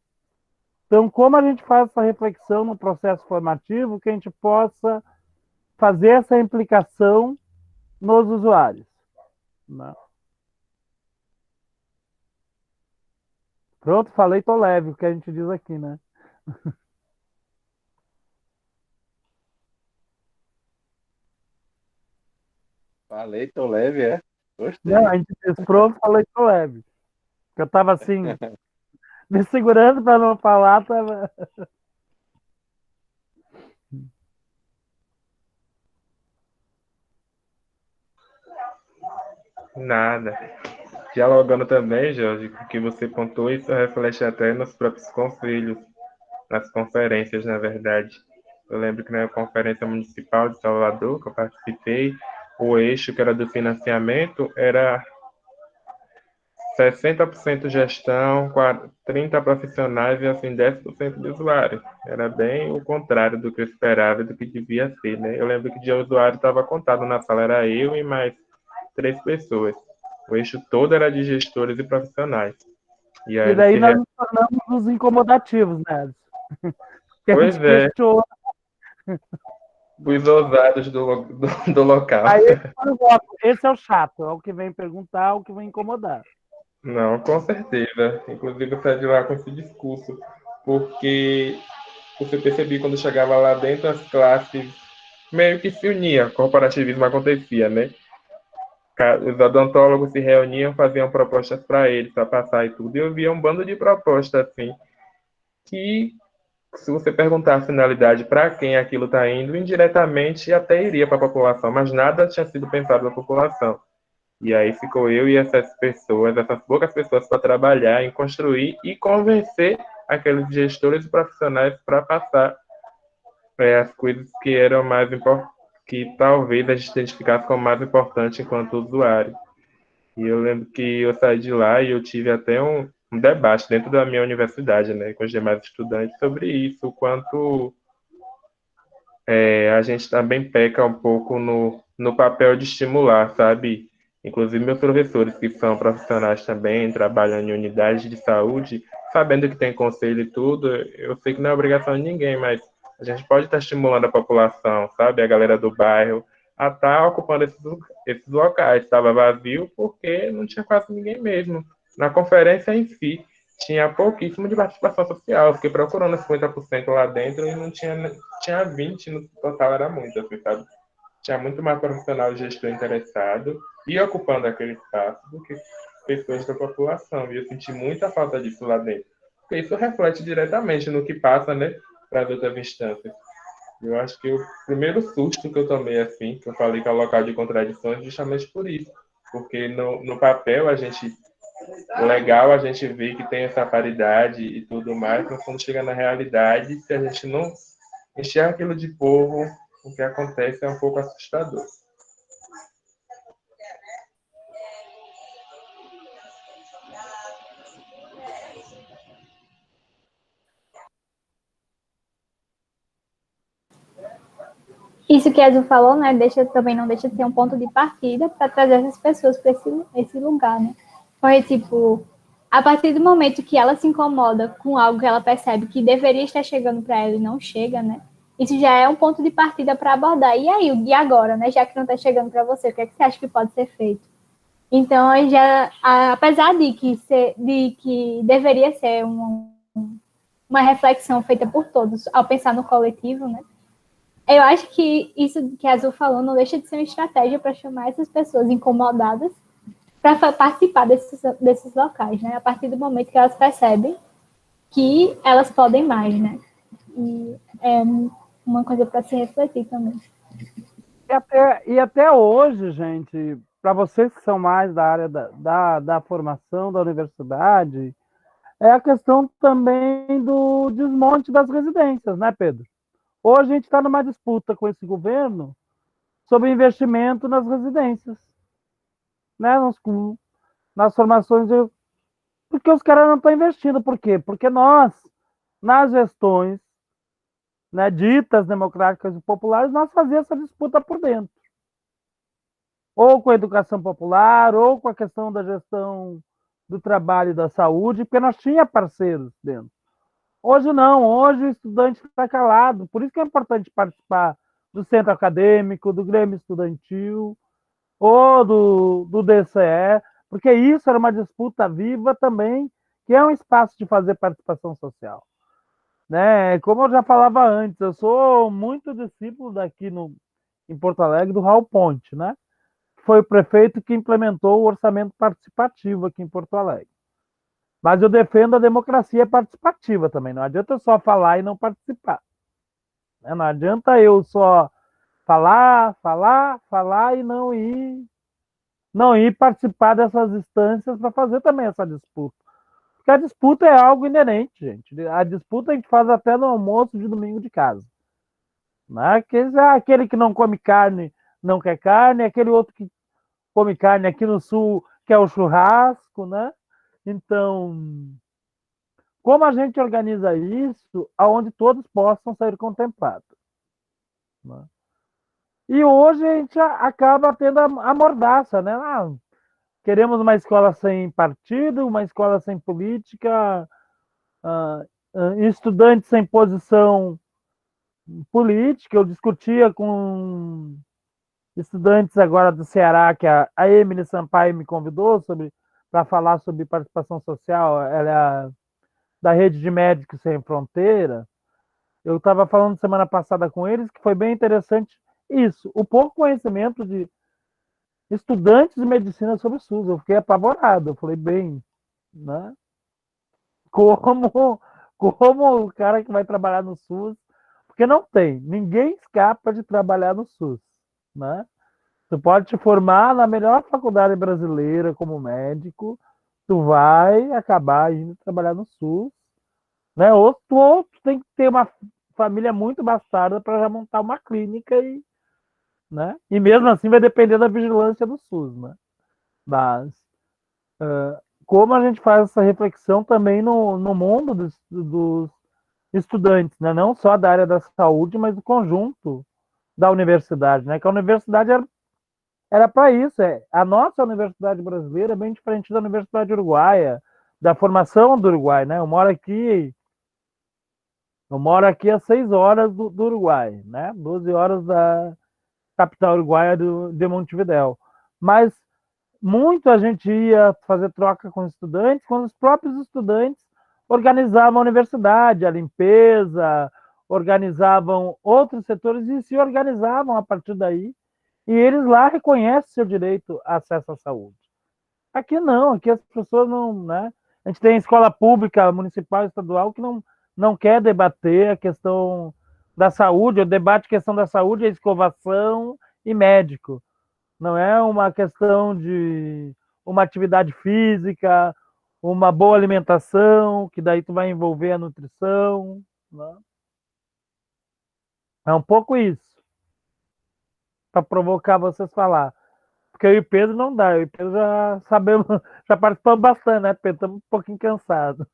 Então, como a gente faz essa reflexão no processo formativo, que a gente possa fazer essa implicação nos usuários, né? Pronto, falei, tô leve, o que a gente diz aqui, né? Falei, tô leve, é? Gostei. Não, a gente diz pronto, falei, tô leve. Eu tava assim, me segurando para não falar, tava... Nada. Dialogando também, Jorge, com o que você pontuou, isso reflete até nos próprios conselhos, nas conferências, na verdade. Eu lembro que na Conferência Municipal de Salvador, que eu participei, o eixo que era do financiamento era 60% gestão, 30% profissionais e assim 10% de usuário. Era bem o contrário do que eu esperava e do que devia ser, né? Eu lembro que de usuário estava contado na sala, era eu e mais 3 pessoas. O eixo todo era de gestores e profissionais. E E aí daí nós nos tornamos os incomodativos, né? Que a pois gente é, questiona. os ousados do local. Aí esse é o chato, é o que vem perguntar, é o que vem incomodar. Não, com certeza. Inclusive, eu saí de lá com esse discurso, porque você percebia quando chegava lá dentro, as classes meio que se uniam, corporativismo acontecia, né? Os odontólogos se reuniam, faziam propostas para eles, para passar e tudo, e eu via um bando de propostas, assim, que se você perguntar a finalidade para quem aquilo está indo, indiretamente até iria para a população, mas nada tinha sido pensado para a população. E aí ficou eu e essas pessoas, essas poucas pessoas, para trabalhar em construir e convencer aqueles gestores e profissionais para passar as coisas que eram mais importantes, que talvez a gente identificasse como mais importante enquanto usuário. E eu lembro que eu saí de lá e eu tive até um debate dentro da minha universidade, né, com os demais estudantes sobre isso, o quanto a gente também peca um pouco no papel de estimular, sabe? Inclusive, meus professores, que são profissionais também, trabalham em unidades de saúde, sabendo que tem conselho e tudo, eu sei que não é obrigação de ninguém, mas a gente pode estar estimulando a população, sabe? A galera do bairro, a estar ocupando esses locais. Estava vazio porque não tinha quase ninguém mesmo. Na conferência em si, tinha pouquíssimo de participação social. Eu fiquei procurando 50% lá dentro e não tinha 20 no total, era muito, assim, sabe? Tinha muito mais profissional e gestor interessado e ocupando aquele espaço do que pessoas da população. E eu senti muita falta disso lá dentro. Porque isso reflete diretamente no que passa, né, para as outras instâncias. Eu acho que o primeiro susto que eu tomei, assim, que eu falei que é o local de contradições, justamente por isso. Porque no papel a gente legal a gente ver que tem essa paridade e tudo mais, mas quando chega na realidade, se a gente não enxerga aquilo de povo, o que acontece é um pouco assustador. Isso que a Azul falou, né, também não deixa de ser um ponto de partida para trazer essas pessoas para esse lugar, né? Porque, tipo, a partir do momento que ela se incomoda com algo que ela percebe que deveria estar chegando para ela e não chega, né? Isso já é um ponto de partida para abordar. E aí, e agora, né? Já que não está chegando para você, o que é que você acha que pode ser feito? Então, já, apesar de que deveria ser uma reflexão feita por todos ao pensar no coletivo, né? Eu acho que isso que a Azul falou não deixa de ser uma estratégia para chamar essas pessoas incomodadas para participar desses locais, né? A partir do momento que elas percebem que elas podem mais, né? E é uma coisa para se refletir também. E até hoje, gente, para vocês que são mais da área da formação da universidade, é a questão também do desmonte das residências, né, Pedro? Hoje a gente está numa disputa com esse governo sobre investimento nas residências, né, nas formações, porque os caras não estão investindo. Por quê? Porque nós, nas gestões, né, ditas democráticas e populares, nós fazíamos essa disputa por dentro. Ou com a educação popular, ou com a questão da gestão do trabalho e da saúde, porque nós tinha parceiros dentro. Hoje não, hoje o estudante está calado. Por isso que é importante participar do centro acadêmico, do Grêmio Estudantil, ou do DCE, porque isso era uma disputa viva também, que é um espaço de fazer participação social. Né? Como eu já falava antes, eu sou muito discípulo daqui em Porto Alegre do Raul Ponte, né? Foi o prefeito que implementou o orçamento participativo aqui em Porto Alegre. Mas eu defendo a democracia participativa também. Não adianta eu só falar e não participar. Né? Não adianta eu só falar e não ir participar dessas instâncias para fazer também essa disputa. Porque a disputa é algo inerente, gente. A disputa a gente faz até no almoço de domingo de casa. Né? Aquele que não come carne não quer carne, aquele outro que come carne aqui no sul quer o churrasco, né? Então, como a gente organiza isso aonde todos possam ser contemplados? Né? E hoje a gente acaba tendo a mordaça, né? Queremos uma escola sem partido, uma escola sem política, estudantes sem posição política. Eu discutia com estudantes agora do Ceará, que a Emily Sampaio me convidou, sobre para falar sobre participação social, ela é da Rede de Médicos Sem Fronteira. Eu estava falando semana passada com eles que foi bem interessante isso, o pouco conhecimento de estudantes de medicina sobre o SUS. Eu fiquei apavorado. Eu falei, bem, né? Como, como o cara que vai trabalhar no SUS, porque não tem, ninguém escapa de trabalhar no SUS, né? Tu pode te formar na melhor faculdade brasileira como médico, tu vai acabar indo trabalhar no SUS, né? Ou tu tem que ter uma família muito bastarda para já montar uma clínica e, né? E mesmo assim vai depender da vigilância do SUS, né? Mas como a gente faz essa reflexão também no mundo dos estudantes, né? Não só da área da saúde, mas do conjunto da universidade, né? Que a universidade era para isso. A nossa universidade brasileira é bem diferente da universidade uruguaia, da formação do Uruguai, né? Eu moro aqui a 6 horas do Uruguai, né? 12 horas da capital uruguaia de Montevidéu. Mas muito a gente ia fazer troca com os estudantes, quando os próprios estudantes organizavam a universidade, a limpeza, organizavam outros setores e se organizavam a partir daí. E eles lá reconhecem seu direito a acesso à saúde. Aqui não, aqui as pessoas não, né? A gente tem escola pública, municipal, estadual, que não quer debater a questão da saúde, o debate questão da saúde é escovação e médico. Não é uma questão de uma atividade física, uma boa alimentação, que daí tu vai envolver a nutrição, né? É um pouco isso, para provocar vocês falar. Porque eu e o Pedro não dá, eu e o Pedro já sabemos, já participamos bastante, né, Pedro? Estamos um pouquinho cansados.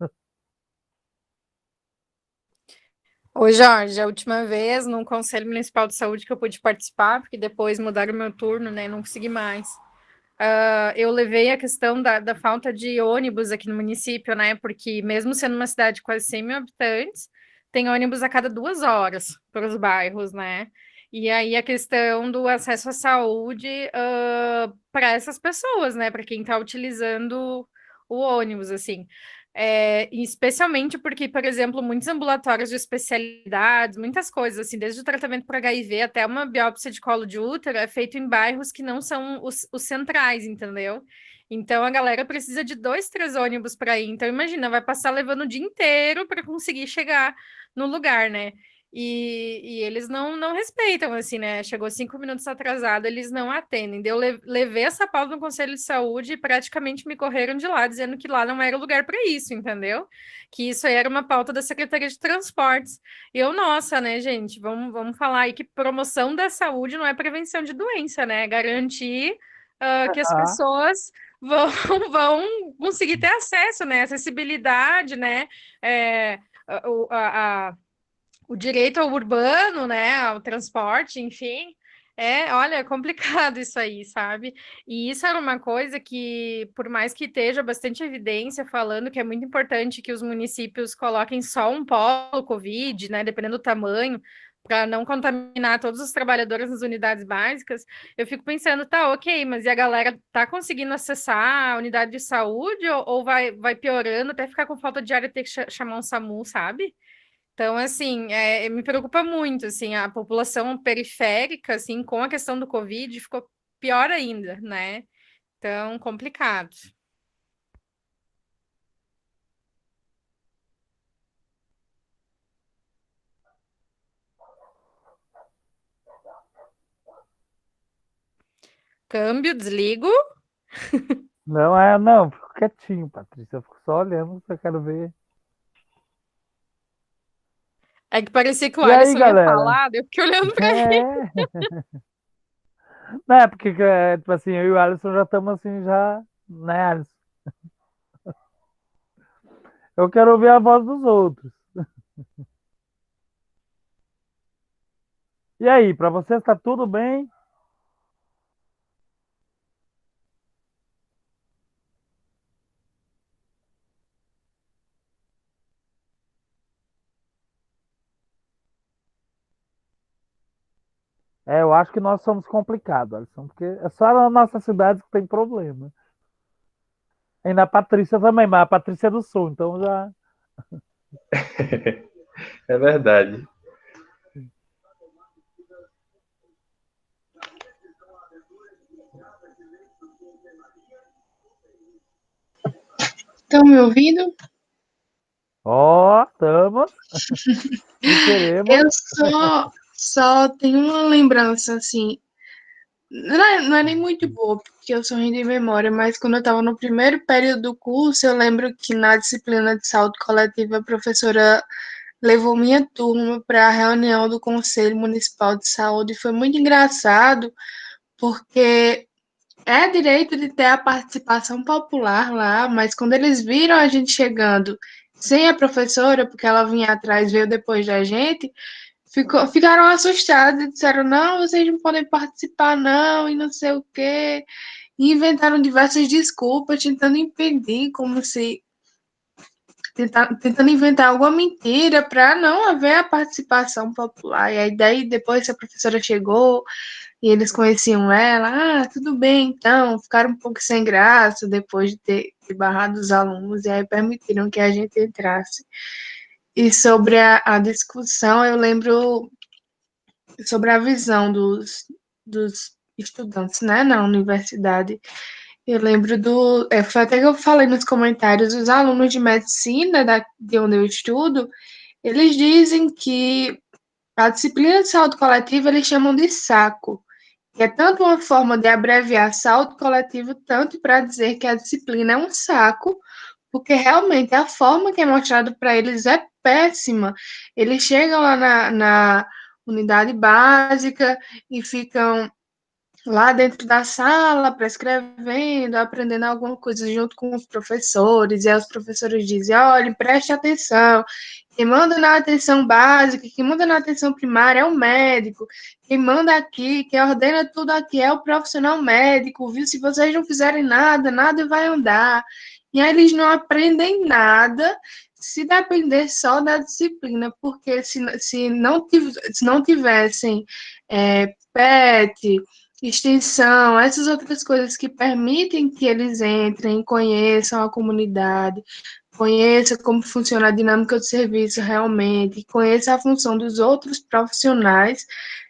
Ô, Jorge, a última vez no Conselho Municipal de Saúde que eu pude participar, porque depois mudaram o meu turno, né? Não consegui mais. Eu levei a questão da falta de ônibus aqui no município, né? Porque mesmo sendo uma cidade de quase 100 mil habitantes, tem ônibus a cada 2 horas para os bairros, né? E aí a questão do acesso à saúde para essas pessoas, né? Para quem está utilizando o ônibus, assim. Especialmente porque, por exemplo, muitos ambulatórios de especialidades, muitas coisas, assim, desde o tratamento para HIV até uma biópsia de colo de útero, é feito em bairros que não são os centrais, entendeu? Então a galera precisa de 2, 3 ônibus para ir. Então, imagina, vai passar levando o dia inteiro para conseguir chegar no lugar, né? E eles não respeitam, assim, né? Chegou 5 minutos atrasado, eles não atendem. Eu levei essa pauta no Conselho de Saúde e praticamente me correram de lá, dizendo que lá não era lugar para isso, entendeu? Que isso aí era uma pauta da Secretaria de Transportes. E eu, nossa, né, gente? Vamos falar aí que promoção da saúde não é prevenção de doença, né? É garantir que as Ah, pessoas vão, vão conseguir ter acesso, né? Acessibilidade, né? É, o direito ao urbano, né, ao transporte, enfim. Olha, é complicado isso aí, sabe? E isso era uma coisa que, por mais que esteja bastante evidência falando que é muito importante que os municípios coloquem só um polo Covid, né, dependendo do tamanho, para não contaminar todos os trabalhadores nas unidades básicas, eu fico pensando, tá, ok, mas e a galera tá conseguindo acessar a unidade de saúde ou vai piorando até ficar com falta de ar e ter que chamar um SAMU, sabe? Então, assim, me preocupa muito, assim, a população periférica, assim, com a questão do Covid, ficou pior ainda, né? Então, complicado. Câmbio, desligo. não, fico quietinho, Patrícia. Eu fico só olhando, eu quero ver. É que parecia que o E aí, Alisson ia galera? falar, daí eu fiquei olhando para ele. É, não é porque, tipo assim, eu e o Alisson já estamos assim, já, né, Alisson? Eu quero ouvir a voz dos outros. E aí, para você está tudo bem? Eu acho que nós somos complicados, Alisson, porque é só na nossa cidade que tem problema. E na Patrícia também, mas a Patrícia é do Sul, então já. É verdade. Estão me ouvindo? Ó, estamos. E queremos. Eu só tenho uma lembrança, assim, não é nem muito boa, porque eu sou ruim de memória, mas quando eu estava no primeiro período do curso, eu lembro que na disciplina de saúde coletiva, a professora levou minha turma para a reunião do Conselho Municipal de Saúde. Foi muito engraçado, porque é direito de ter a participação popular lá, mas quando eles viram a gente chegando sem a professora, porque ela vinha atrás, veio depois da gente, ficaram assustados e disseram, não, vocês não podem participar não, e não sei o quê. E inventaram diversas desculpas, tentando impedir, como se tentando inventar alguma mentira para não haver a participação popular. E aí daí depois a professora chegou e eles conheciam ela, tudo bem, então, ficaram um pouco sem graça depois de ter barrado os alunos, e aí permitiram que a gente entrasse. E sobre a discussão, eu lembro sobre a visão dos estudantes, né, na universidade. Eu lembro foi até que eu falei nos comentários, os alunos de medicina de onde eu estudo, eles dizem que a disciplina de saúde coletiva eles chamam de saco, que é tanto uma forma de abreviar saúde coletiva, tanto para dizer que a disciplina é um saco, porque realmente a forma que é mostrada para eles é péssima. Eles chegam lá na unidade básica e ficam lá dentro da sala, prescrevendo, aprendendo alguma coisa junto com os professores, e aí os professores dizem, olha, preste atenção, quem manda na atenção básica, quem manda na atenção primária é o médico, quem manda aqui, quem ordena tudo aqui é o profissional médico, viu? Se vocês não fizerem nada, nada vai andar. E aí eles não aprendem nada se depender só da disciplina, porque se não tivessem PET, extensão, essas outras coisas que permitem que eles entrem, conheçam a comunidade, conheçam como funciona a dinâmica do serviço realmente, conheçam a função dos outros profissionais,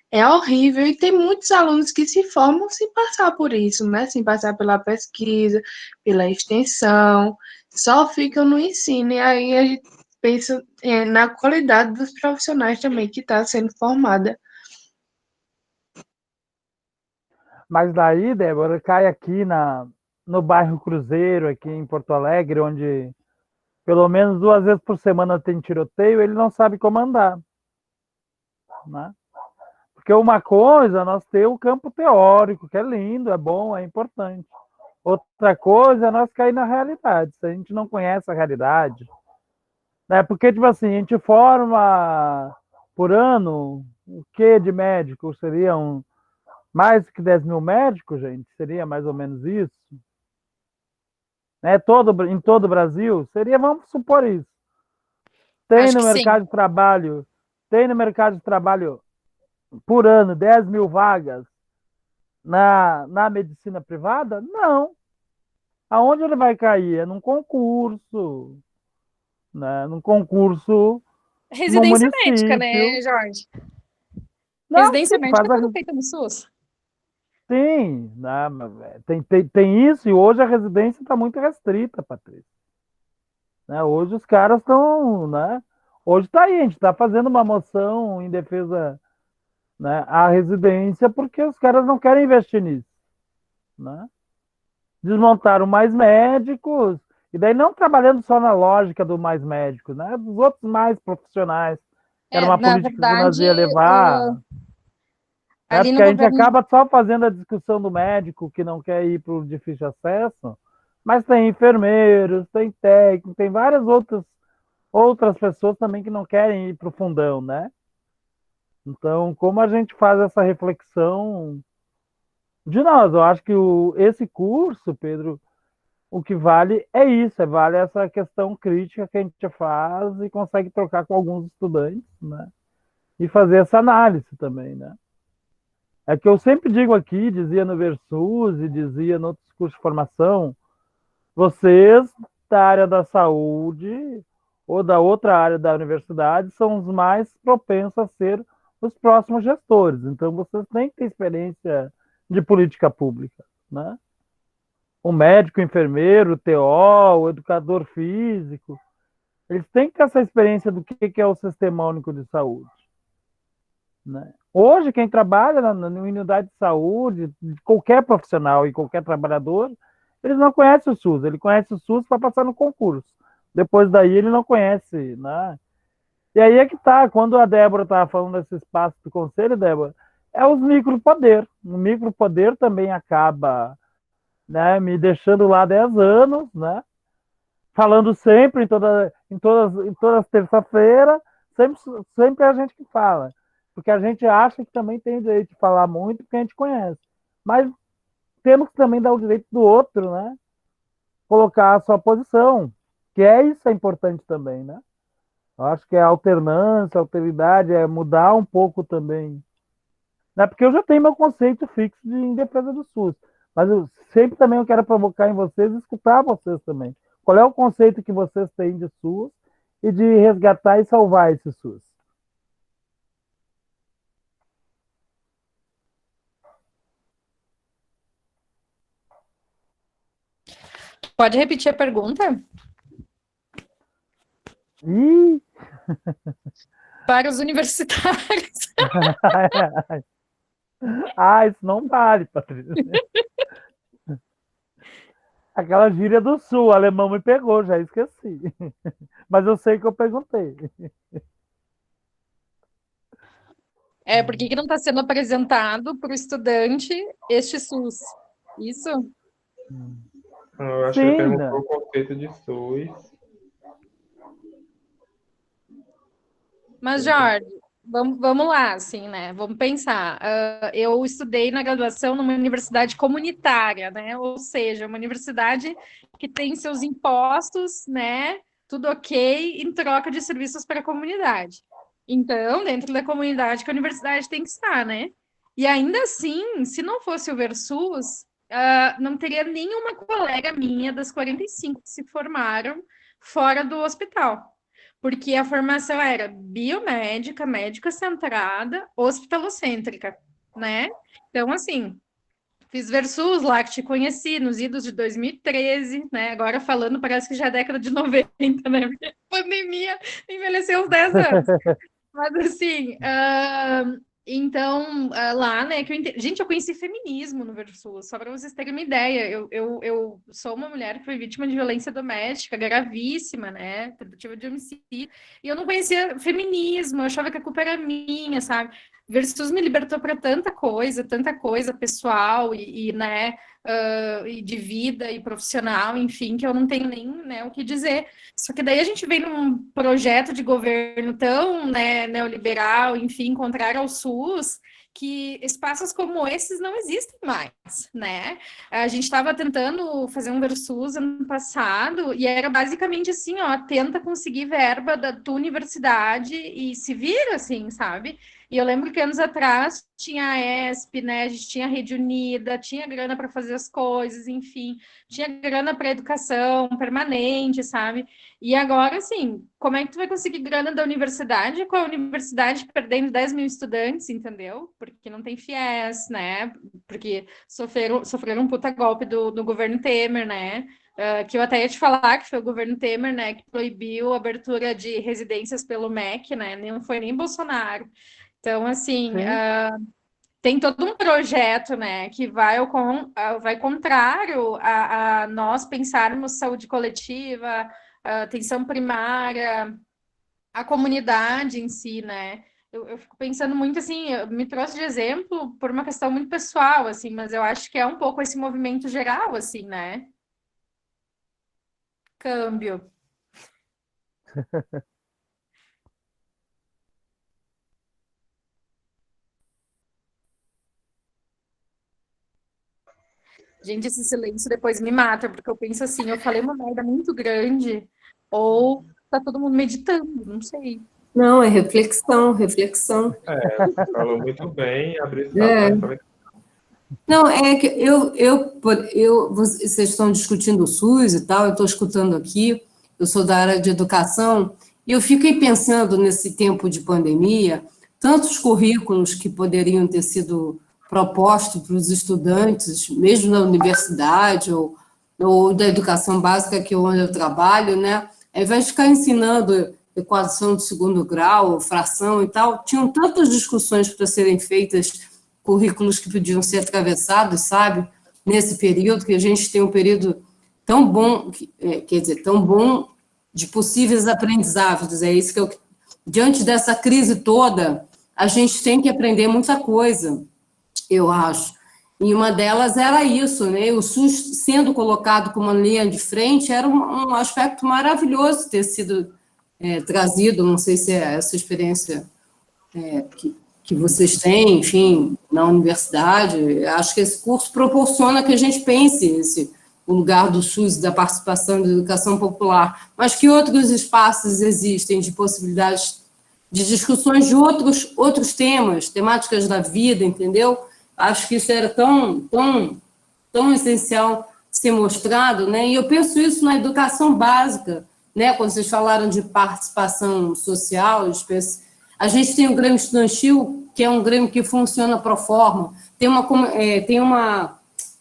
é horrível. E tem muitos alunos que se formam sem passar por isso, né? Sem passar pela pesquisa, pela extensão, só ficam no ensino. E aí a gente pensa na qualidade dos profissionais também que está sendo formada. Mas daí, Débora, cai aqui no bairro Cruzeiro, aqui em Porto Alegre, onde pelo menos 2 vezes por semana tem tiroteio, ele não sabe comandar, né? Porque uma coisa, nós temos o campo teórico, que é lindo, é bom, é importante. Outra coisa é nós cair na realidade. Se a gente não conhece a realidade, né? Porque, tipo assim, a gente forma por ano o que de médico? Seriam mais que 10 mil médicos, gente? Seria mais ou menos isso? Né? Em todo o Brasil? Seria, vamos supor isso. Tem Acho no que sim. mercado de trabalho, tem no mercado de trabalho por ano 10 mil vagas na medicina privada? Não. Aonde ele vai cair? É num concurso, né? Num concurso no Residência médica, município. né, Jorge? Não, sim, Residência médica faz é a... tudo feita no SUS. Sim, né? Tem isso, e hoje a residência está muito restrita, Patrícia. Né? Hoje os caras estão, né? Hoje está aí, a gente está fazendo uma moção em defesa, né, à residência porque os caras não querem investir nisso, né? Desmontaram mais médicos, e daí não trabalhando só na lógica do mais médicos, né? Dos outros mais profissionais, que era uma Na política que nós verdade, ia levar, né? ali Porque no a gente governo. acaba só fazendo a discussão do médico que não quer ir para o difícil acesso, mas tem enfermeiros, tem técnico, tem várias outras pessoas também que não querem ir para o fundão, né? Então, como a gente faz essa reflexão de nós? Eu acho que esse curso, Pedro, o que vale é isso, vale essa questão crítica que a gente faz e consegue trocar com alguns estudantes, né? E fazer essa análise também, né? É que eu sempre digo aqui, dizia no Versus e dizia em outros cursos de formação, vocês da área da saúde ou da outra área da universidade são os mais propensos a ser os próximos gestores. Então, vocês têm que ter experiência de política pública, né? O médico, o enfermeiro, o TO, o educador físico, eles têm que ter essa experiência do que é o Sistema Único de Saúde, né? Hoje, quem trabalha na unidade de saúde, qualquer profissional e qualquer trabalhador, eles não conhecem o SUS. Ele conhece o SUS para passar no concurso. Depois daí, ele não conhece, né? E aí é que tá, quando a Débora estava falando desse espaço do conselho, Débora, é os micropoder. O micropoder também acaba, né, me deixando lá 10 anos, né? Falando sempre, em todas as terça-feiras, sempre é a gente que fala. Porque a gente acha que também tem o direito de falar muito, porque a gente conhece. Mas temos que também dar o direito do outro, né? Colocar a sua posição, que isso é importante também, né? Eu acho que é alternância, alteridade, é mudar um pouco também. Não é porque eu já tenho meu conceito fixo em defesa do SUS. Mas eu sempre também eu quero provocar em vocês, escutar vocês também. Qual é o conceito que vocês têm de SUS e de resgatar e salvar esse SUS? Pode repetir a pergunta? Ih! Para os universitários. Isso não vale, Patrícia. Aquela gíria do Sul, o alemão me pegou, já esqueci. Mas eu sei que eu perguntei. Por que não está sendo apresentado para o estudante este SUS? Isso? Eu acho que ele perguntou o conceito de SUS. Mas, Jorge, vamos lá, assim, né? Vamos pensar. Eu estudei na graduação numa universidade comunitária, né? Ou seja, uma universidade que tem seus impostos, né? Tudo ok, em troca de serviços para a comunidade. Então, dentro da comunidade que a universidade tem que estar, né? E ainda assim, se não fosse o Versus, não teria nenhuma colega minha das 45 que se formaram fora do hospital. Porque a formação era biomédica, médica centrada, hospitalocêntrica, né? Então, assim, fiz Versus lá, que te conheci, nos idos de 2013, né? Agora falando, parece que já é década de 90, né? Porque a pandemia envelheceu uns 10 anos. Mas, assim, então, lá, né, gente, eu conheci feminismo no Versus, só para vocês terem uma ideia. Eu sou uma mulher que foi vítima de violência doméstica gravíssima, né, tentativa de homicídio, e eu não conhecia feminismo, eu achava que a culpa era minha, sabe? Versus me libertou para tanta coisa pessoal né, e de vida e profissional, enfim, que eu não tenho nem, né, o que dizer. Só que daí a gente vem num projeto de governo tão, né, neoliberal, enfim, contrário ao SUS, que espaços como esses não existem mais, né? A gente estava tentando fazer um Versus ano passado e era basicamente assim, ó, tenta conseguir verba da tua universidade e se vira, assim, sabe? E eu lembro que anos atrás tinha a ESP, né? A gente tinha a Rede Unida, tinha grana para fazer as coisas, enfim, tinha grana para educação permanente, sabe? E agora, assim, como é que tu vai conseguir grana da universidade com a universidade perdendo 10 mil estudantes, entendeu? Porque não tem FIES, né? Porque sofreram um puta golpe do governo Temer, né? Que eu até ia te falar que foi o governo Temer, né, que proibiu a abertura de residências pelo MEC, né? Não foi nem Bolsonaro. Então, assim, tem todo um projeto, né, que vai contrário a nós pensarmos saúde coletiva, atenção primária, a comunidade em si, né? Eu fico pensando muito assim, me trouxe de exemplo por uma questão muito pessoal, assim, mas eu acho que é um pouco esse movimento geral, assim, né? Câmbio. Gente, esse silêncio depois me mata, porque eu penso assim, eu falei uma merda muito grande, ou tá todo mundo meditando, não sei. Não, é reflexão, reflexão. Falou muito bem, abriu espaço. Não, é que vocês estão discutindo o SUS e tal, eu estou escutando aqui, eu sou da área de educação, e eu fiquei pensando nesse tempo de pandemia, tantos currículos que poderiam ter sido propostos para os estudantes, mesmo na universidade ou da educação básica, que é onde eu trabalho, né? Ao invés de ficar ensinando equação de segundo grau, fração e tal, tinham tantas discussões para serem feitas, currículos que podiam ser atravessados, sabe? Nesse período, que a gente tem um período tão bom, quer dizer, tão bom de possíveis aprendizados, é isso que eu... Diante dessa crise toda, a gente tem que aprender muita coisa, eu acho. E uma delas era isso, né? O SUS sendo colocado como uma linha de frente era um aspecto maravilhoso ter sido trazido, não sei se é essa experiência que vocês têm, enfim, na universidade. Acho que esse curso proporciona que a gente pense o lugar do SUS, da participação da educação popular, mas que outros espaços existem de possibilidades de discussões de outros temas, temáticas da vida, entendeu? Acho que isso era tão essencial ser mostrado, né? E eu penso isso na educação básica, né? Quando vocês falaram de participação social, a gente tem o Grêmio Estudantil, que é um Grêmio que funciona pro forma, tem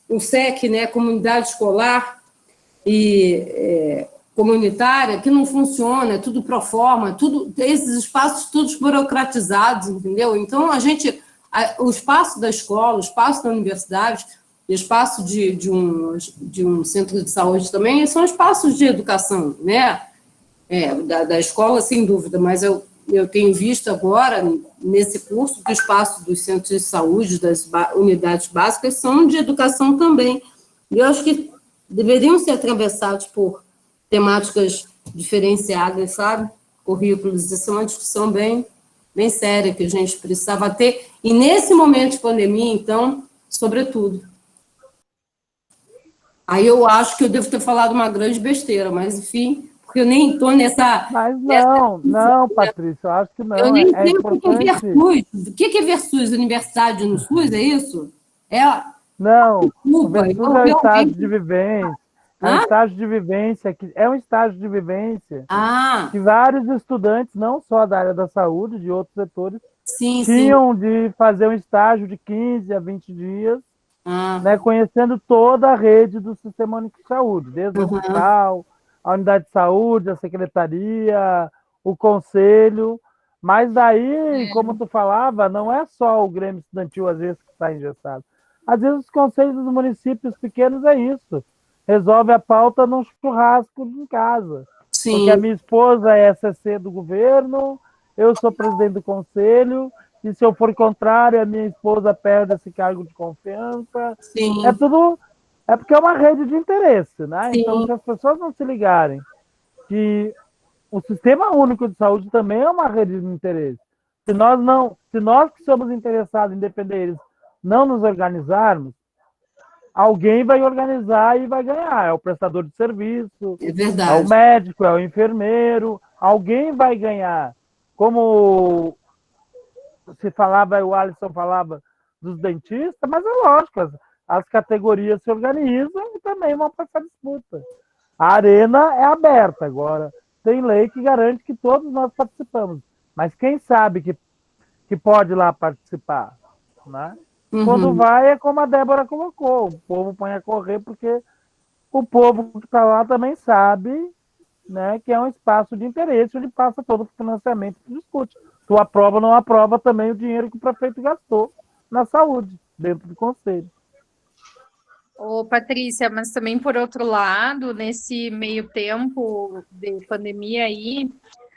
o SEC, né? Comunidade Escolar e comunitária, que não funciona, é tudo pro forma, esses espaços todos burocratizados, entendeu? Então, o espaço da escola, o espaço da universidade, o espaço de um centro de saúde também, são espaços de educação, né? Da escola, sem dúvida, mas eu tenho visto agora, nesse curso, que o espaço dos centros de saúde, das unidades básicas, são de educação também. E eu acho que deveriam ser atravessados por temáticas diferenciadas, sabe? Currículos. Isso é uma discussão bem séria que a gente precisava ter. E nesse momento de pandemia, então, sobretudo. Aí eu acho que eu devo ter falado uma grande besteira, mas, enfim, porque eu nem estou nessa... Mas não, Patrícia, eu acho que não. Eu nem sei importante... o que é Versus. O que é Versus? Universidade no SUS, é isso? Não, Desculpa, o Versus é um estágio de vivência. É um estágio de vivência, que vários estudantes, não só da área da saúde, de outros setores, tinham de fazer um estágio de 15 a 20 dias, né, conhecendo toda a rede do Sistema Único de Saúde, desde o hospital, a unidade de saúde, a secretaria, o conselho. Mas daí, como tu falava, não é só o Grêmio Estudantil, às vezes, que está engessado. Às vezes, os conselhos dos municípios pequenos é isso. Resolve a pauta num churrasco em casa. Sim. Porque a minha esposa é SCC do governo, eu sou presidente do conselho, e se eu for contrário, a minha esposa perde esse cargo de confiança. Sim. É porque é uma rede de interesse, né? Sim. Então, se as pessoas não se ligarem que o Sistema Único de Saúde também é uma rede de interesse. Se nós que somos interessados em defender eles não nos organizarmos, alguém vai organizar e vai ganhar. É o prestador de serviço, é o médico, é o enfermeiro, alguém vai ganhar. Como se falava, o Alisson falava dos dentistas, mas é lógico, as categorias se organizam e também vão para essa disputa. A arena é aberta agora. Tem lei que garante que todos nós participamos. Mas quem sabe que pode ir lá participar, né? Quando vai, é como a Débora colocou, o povo põe a correr, porque o povo que está lá também sabe, né, que é um espaço de interesse, onde passa todo o financiamento que discute. Tu aprova ou não aprova também o dinheiro que o prefeito gastou na saúde, dentro do conselho. Ô, Patrícia, mas também, por outro lado, nesse meio tempo de pandemia aí,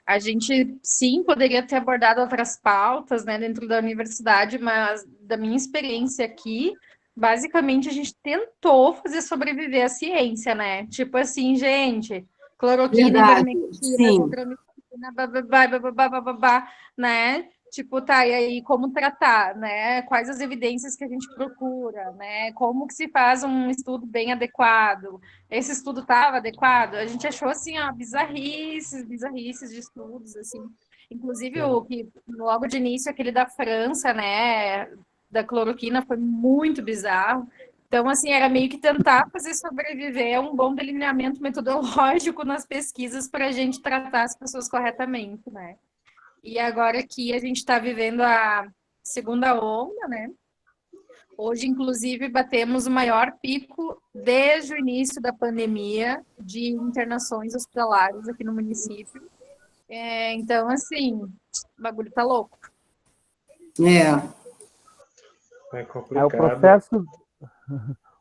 a gente, sim, poderia ter abordado outras pautas, né, dentro da universidade, mas da minha experiência aqui, basicamente, a gente tentou fazer sobreviver a ciência, né? Tipo assim, gente, cloroquina, ivermectina, tetromicina, babá, né? Tipo, tá, e aí como tratar, né? Quais as evidências que a gente procura, né? Como que se faz um estudo bem adequado? Esse estudo estava adequado? A gente achou, assim, ó, bizarrices de estudos, assim. Inclusive, o que logo de início, aquele da França, né? da cloroquina foi muito bizarro. Então, assim, era meio que tentar fazer sobreviver a um bom delineamento metodológico nas pesquisas para a gente tratar as pessoas corretamente, né? E agora que a gente está vivendo a segunda onda, né? Hoje, inclusive, batemos o maior pico desde o início da pandemia de internações hospitalares aqui no município. Então, assim, o bagulho tá louco. É O complicado.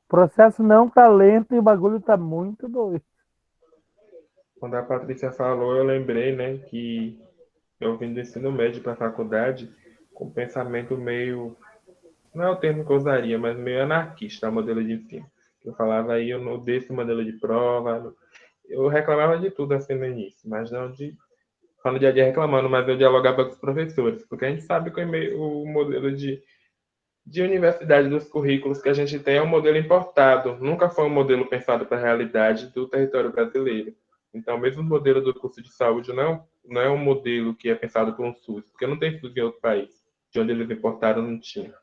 processo não tá lento e o bagulho tá muito doido. Quando a Patrícia falou, eu lembrei, né, que eu vim do ensino médio para a faculdade com um pensamento meio, não é o termo que eu usaria, mas meio anarquista, o modelo de ensino. Eu falava aí, eu não desse modelo de prova, eu reclamava de tudo assim no início, mas não de, só no dia a dia reclamando, mas eu dialogava com os professores, porque a gente sabe que o modelo de universidade dos currículos que a gente tem é um modelo importado, nunca foi um modelo pensado para a realidade do território brasileiro. Então, mesmo o modelo do curso de saúde não é um modelo que é pensado por um SUS, porque não tem SUS em outro país, de onde eles importaram não tinha,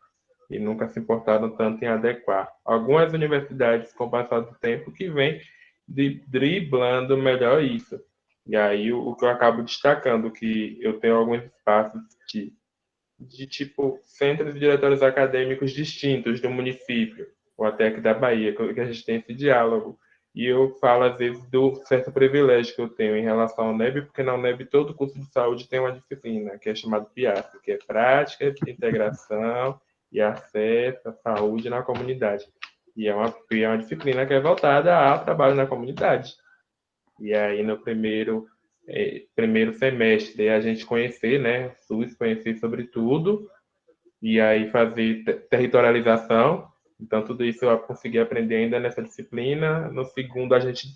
e nunca se importaram tanto em adequar. Algumas universidades, com o passar do tempo, que vem driblando melhor isso. E aí, o que eu acabo destacando, que eu tenho alguns espaços de tipo centros e diretórios acadêmicos distintos do município, ou até aqui da Bahia, que a gente tem esse diálogo. E eu falo, às vezes, do certo privilégio que eu tenho em relação ao NEB, porque na UNEB todo curso de saúde tem uma disciplina, que é chamada PIASA, que é Prática de Integração e Acesso à Saúde na Comunidade. E é uma disciplina que é voltada ao trabalho na comunidade. E aí, no primeiro semestre, a gente conhecer, né, o SUS, conhecer sobre tudo, e aí fazer territorialização. Então, tudo isso eu consegui aprender ainda nessa disciplina. No segundo, a gente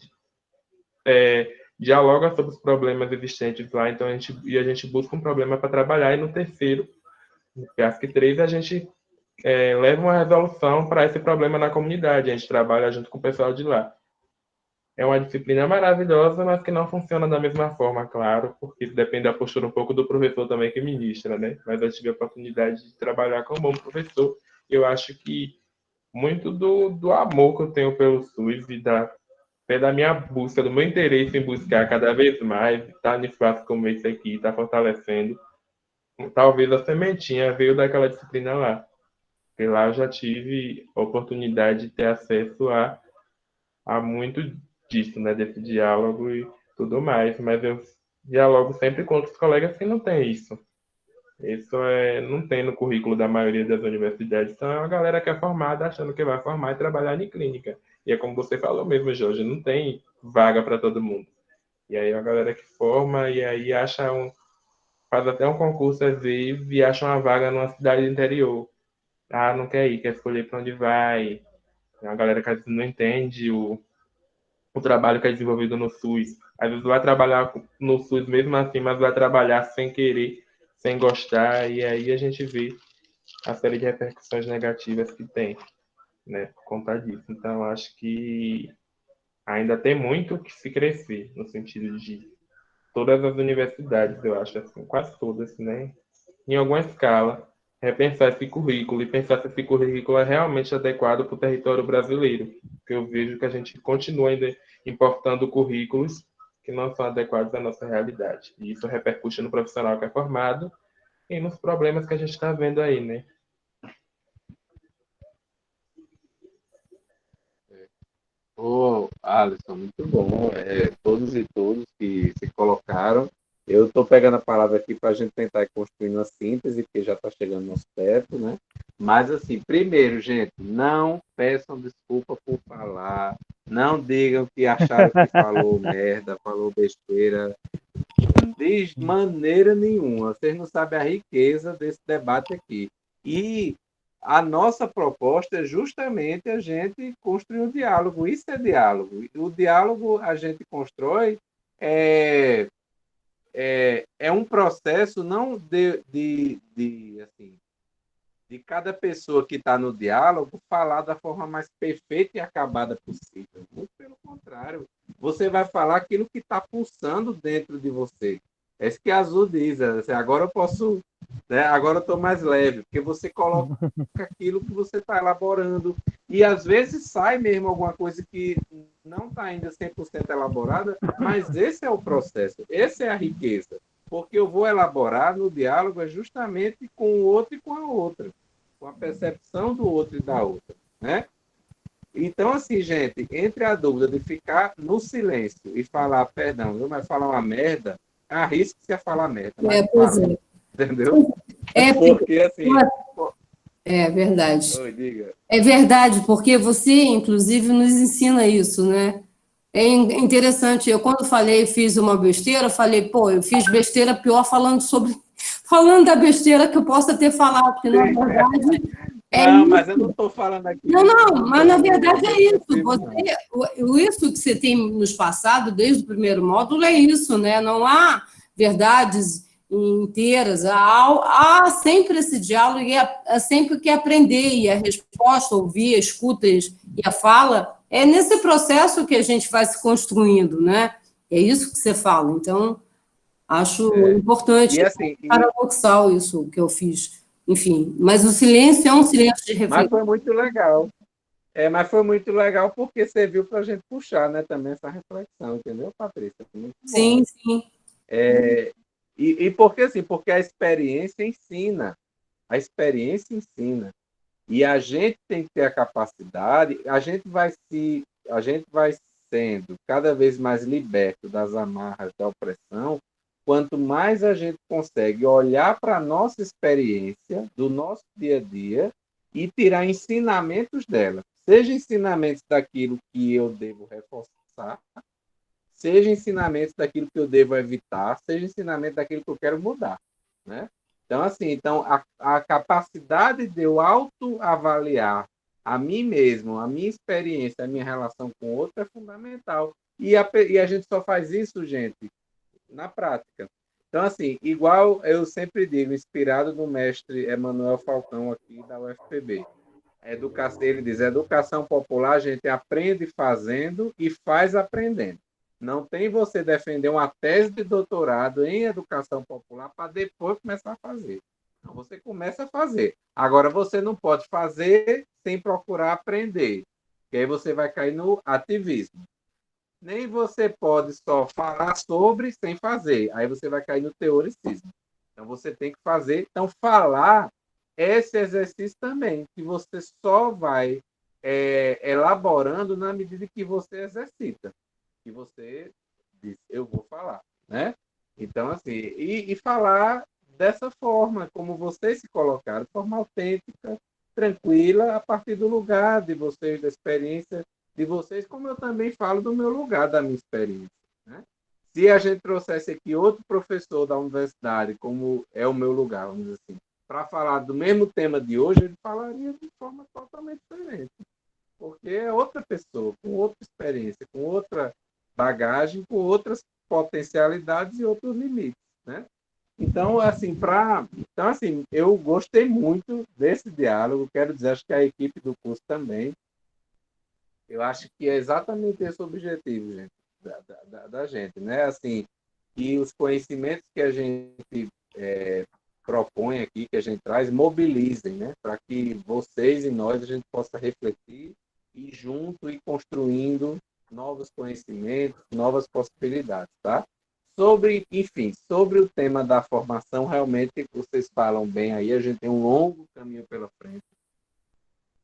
dialoga sobre os problemas existentes lá, então a gente busca um problema para trabalhar, e no terceiro, no PIASC 3, a gente leva uma resolução para esse problema na comunidade, a gente trabalha junto com o pessoal de lá. É uma disciplina maravilhosa, mas que não funciona da mesma forma, claro, porque depende da postura um pouco do professor também que ministra, né? Mas eu tive a oportunidade de trabalhar com um bom professor. Eu acho que muito do amor que eu tenho pelo SUS e até da minha busca, do meu interesse em buscar cada vez mais, estar em espaço como esse aqui, estar fortalecendo, talvez a sementinha veio daquela disciplina lá. Porque lá eu já tive a oportunidade de ter acesso a muito disso, né, desse diálogo e tudo mais, mas eu dialogo sempre com outros colegas que não tem isso. Isso não tem no currículo da maioria das universidades. Então, é uma galera que é formada achando que vai formar e trabalhar em clínica. E é como você falou mesmo, Jorge, não tem vaga para todo mundo. E aí, é uma galera que forma e aí faz até um concurso às vezes e acha uma vaga numa cidade do interior. Ah, não quer ir, quer escolher para onde vai. É uma galera que às vezes não entende o trabalho que é desenvolvido no SUS. Às vezes vai trabalhar no SUS mesmo assim, mas vai trabalhar sem querer, sem gostar, e aí a gente vê a série de repercussões negativas que tem, né, por conta disso. Então, acho que ainda tem muito que se crescer, no sentido de todas as universidades, eu acho, assim, quase todas, né, em alguma escala, repensar esse currículo e pensar se esse currículo é realmente adequado para o território brasileiro. Porque eu vejo que a gente continua ainda importando currículos que não são adequados à nossa realidade. E isso repercute no profissional que é formado e nos problemas que a gente está vendo aí, né? Ô, Alisson, muito bom. Todos e todos que se colocaram. Eu estou pegando a palavra aqui para a gente tentar construir uma síntese, porque já está chegando nosso teto, né? Mas, assim, primeiro, gente, não peçam desculpa por falar, não digam que acharam que falou merda, falou besteira, de maneira nenhuma. Vocês não sabem a riqueza desse debate aqui. E a nossa proposta é justamente a gente construir um diálogo. Isso é diálogo. O diálogo a gente constrói é um processo não assim, de cada pessoa que está no diálogo falar da forma mais perfeita e acabada possível. Muito pelo contrário. Você vai falar aquilo que está pulsando dentro de você. É isso que a Azul diz, assim, agora eu posso, né, agora eu estou mais leve, porque você coloca aquilo que você está elaborando, e às vezes sai mesmo alguma coisa que não está ainda 100% elaborada, mas esse é o processo, essa é a riqueza, porque eu vou elaborar no diálogo justamente com o outro e com a outra, com a percepção do outro e da outra, né? Então, assim, gente, entre a dúvida de ficar no silêncio e falar, perdão, viu, mas falar uma merda, arrisque-se a falar merda, mas Pois fala, é. entendeu? É, Porque, assim, é verdade. oi, diga. É verdade, porque você, inclusive, nos ensina isso, né? É interessante. Eu, quando falei, fiz uma besteira, falei, pô, eu fiz besteira pior falando da besteira que eu possa ter falado, porque na verdade é Não, mas eu isso. não estou falando aqui Não, isso não, num mas na tom verdade é isso. ofensivo, não. Isso que você tem nos passado, desde o primeiro módulo, é isso, né? Não há verdades inteiras, há sempre esse diálogo e é sempre que aprender, e a resposta, ouvir, a escuta e a fala, é nesse processo que a gente vai se construindo, né? É isso que você fala. Então, acho importante, E assim, paradoxal isso que eu fiz. Enfim, mas o silêncio é um silêncio de mas reflexão. foi muito legal. Mas foi muito legal porque serviu para a gente puxar, né, também essa reflexão, entendeu, Patrícia? Foi muito bom. Sim, sim. E porque assim, porque a experiência ensina. A experiência ensina. E a gente tem que ter a capacidade, a gente vai sendo cada vez mais liberto das amarras da opressão, quanto mais a gente consegue olhar para a nossa experiência, do nosso dia a dia, e tirar ensinamentos dela. Seja ensinamentos daquilo que eu devo reforçar, seja ensinamentos daquilo que eu devo evitar, seja ensinamento daquilo que eu quero mudar, né? Então, assim, a capacidade de eu autoavaliar a mim mesmo, a minha experiência, a minha relação com o outro é fundamental. E a gente só faz isso, gente, na prática. Então, assim, igual eu sempre digo, inspirado no mestre Emanuel Falcão aqui da UFPB, ele diz, educação popular a gente aprende fazendo e faz aprendendo. Não tem você defender uma tese de doutorado em educação popular para depois começar a fazer. Então, você começa a fazer. Agora, você não pode fazer sem procurar aprender, que aí você vai cair no ativismo. Nem você pode só falar sobre sem fazer, aí você vai cair no teoricismo. Então, você tem que fazer. Então, falar é esse exercício também, que você só vai elaborando na medida que você exercita, que você diz, eu vou falar, né? Então, assim, e falar dessa forma, como vocês se colocaram, de forma autêntica, tranquila, a partir do lugar de vocês, da experiência de vocês, como eu também falo do meu lugar, da minha experiência, né? Se a gente trouxesse aqui outro professor da universidade, como é o meu lugar, vamos dizer assim, para falar do mesmo tema de hoje, ele falaria de forma totalmente diferente, porque é outra pessoa, com outra experiência, com outra bagagem, com outras potencialidades e outros limites, né? Então, assim, eu gostei muito desse diálogo, quero dizer, acho que a equipe do curso também, eu acho que é exatamente esse o objetivo, gente, da gente, né? Assim, que os conhecimentos que a gente propõe aqui, que a gente traz, mobilizem, né? Para que vocês e nós a gente possa refletir e junto e construindo novos conhecimentos, novas possibilidades, tá? Enfim, sobre o tema da formação, realmente vocês falam bem aí, a gente tem um longo caminho pela frente.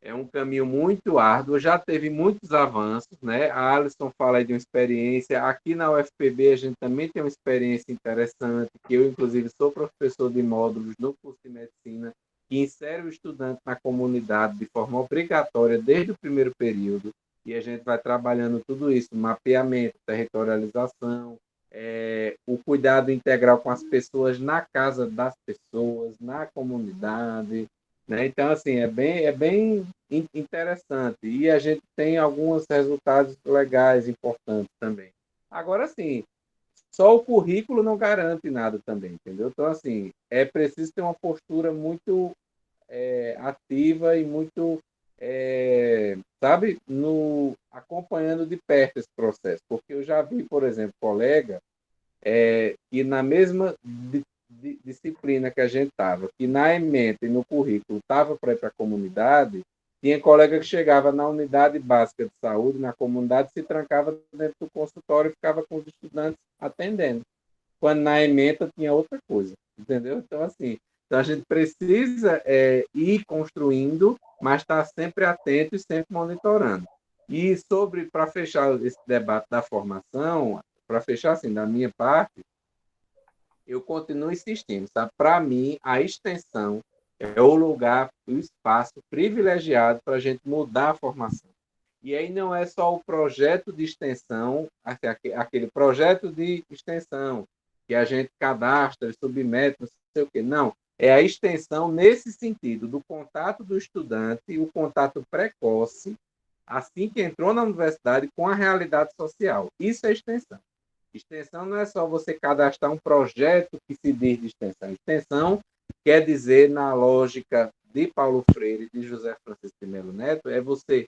É um caminho muito árduo, já teve muitos avanços, né? A Alisson fala aí de uma experiência. Aqui na UFPB a gente também tem uma experiência interessante, que eu, inclusive, sou professor de módulos no curso de medicina, que insere o estudante na comunidade de forma obrigatória desde o primeiro período, e a gente vai trabalhando tudo isso, mapeamento, territorialização, o cuidado integral com as pessoas na casa das pessoas, na comunidade, né? Então, assim, é bem interessante. E a gente tem alguns resultados legais, importantes também. Agora, sim, só o currículo não garante nada também, entendeu? Então, assim, é preciso ter uma postura muito ativa e muito, sabe, acompanhando de perto esse processo. Porque eu já vi, por exemplo, colega que na mesma disciplina que a gente estava, que na ementa e no currículo estava para ir para a comunidade, tinha colega que chegava na unidade básica de saúde, na comunidade, se trancava dentro do consultório e ficava com os estudantes atendendo. Quando na ementa tinha outra coisa, entendeu? Então, assim, então a gente precisa ir construindo, mas estar sempre atento e sempre monitorando. E para fechar esse debate da formação, para fechar assim, da minha parte, eu continuo insistindo, sabe? Para mim, a extensão é o lugar, o espaço privilegiado para a gente mudar a formação. E aí não é só o projeto de extensão, aquele projeto de extensão que a gente cadastra, submete, não sei o quê. Não, é a extensão nesse sentido, do contato do estudante, o contato precoce, assim que entrou na universidade, com a realidade social. Isso é extensão. Extensão não é só você cadastrar um projeto que se diz de extensão. Extensão quer dizer, na lógica de Paulo Freire e de José Francisco de Melo Neto, é você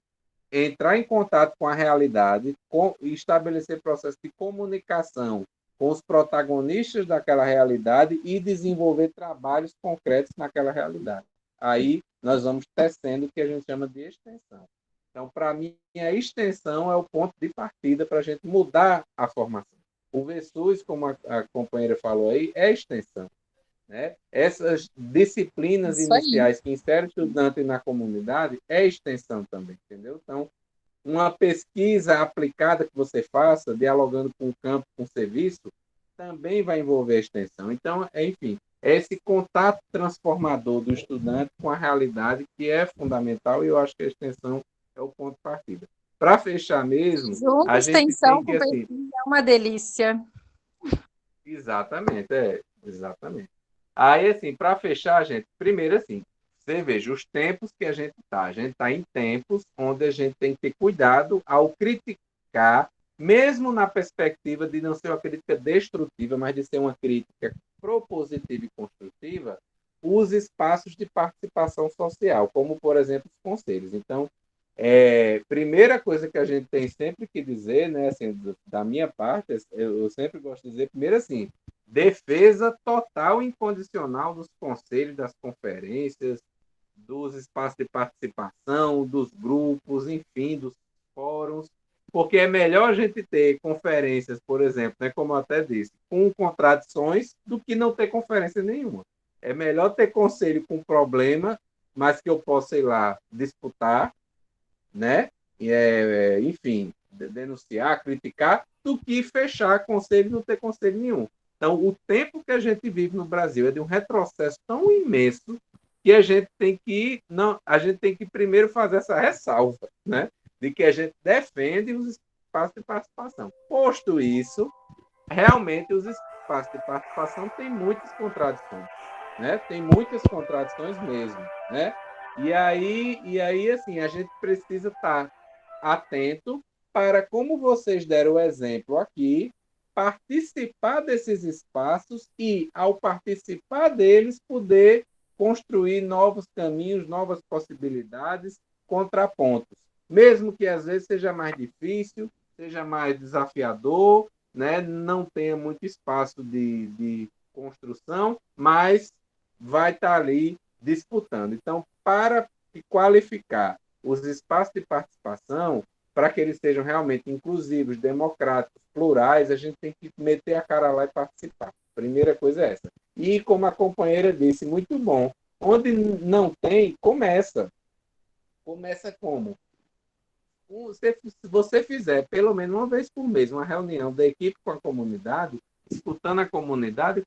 entrar em contato com a realidade e estabelecer processos de comunicação com os protagonistas daquela realidade e desenvolver trabalhos concretos naquela realidade. Aí nós vamos tecendo o que a gente chama de extensão. Então, para mim, a extensão é o ponto de partida para a gente mudar a formação. O Versus, como a companheira falou aí, é extensão. Né? Essas disciplinas iniciais que inserem o estudante na comunidade é extensão também, entendeu? Então, uma pesquisa aplicada que você faça, dialogando com o campo, com o serviço, também vai envolver a extensão. Então, enfim, é esse contato transformador do estudante com a realidade que é fundamental e eu acho que a extensão é o ponto de partida. Para fechar mesmo, a gente extensão tem que... com pesquisa é uma delícia. Exatamente, exatamente. Aí, assim, para fechar, gente, primeiro, assim, você veja os tempos que a gente está. A gente está em tempos onde a gente tem que ter cuidado ao criticar, mesmo na perspectiva de não ser uma crítica destrutiva, mas de ser uma crítica propositiva e construtiva, os espaços de participação social, como, por exemplo, os conselhos. Então, primeira coisa que a gente tem sempre que dizer, né, assim, da minha parte, eu sempre gosto de dizer, primeiro assim, defesa total e incondicional dos conselhos, das conferências, dos espaços de participação, dos grupos, enfim, dos fóruns, porque é melhor a gente ter conferências, por exemplo, né, como eu até disse, com contradições, do que não ter conferência nenhuma. É melhor ter conselho com problema, mas que eu possa, sei lá, disputar, né? Enfim, denunciar, criticar, do que fechar conselho e não ter conselho nenhum. Então, o tempo que a gente vive no Brasil é de um retrocesso tão imenso que a gente tem que primeiro fazer essa ressalva, né? De que a gente defende os espaços de participação. Posto isso, realmente os espaços de participação têm muitas contradições, né? Tem muitas contradições mesmo, né? E aí, assim, a gente precisa estar atento para, como vocês deram o exemplo aqui, participar desses espaços e, ao participar deles, poder construir novos caminhos, novas possibilidades, contrapontos. Mesmo que às vezes seja mais difícil, seja mais desafiador, né? Não tenha muito espaço de construção, mas vai estar ali disputando. Então, para qualificar os espaços de participação, para que eles sejam realmente inclusivos, democráticos, plurais, a gente tem que meter a cara lá e participar. Primeira coisa é essa. E, como a companheira disse, muito bom. Onde não tem, começa. Começa como? Se você fizer, pelo menos uma vez por mês, uma reunião da equipe com a comunidade, escutando a comunidade,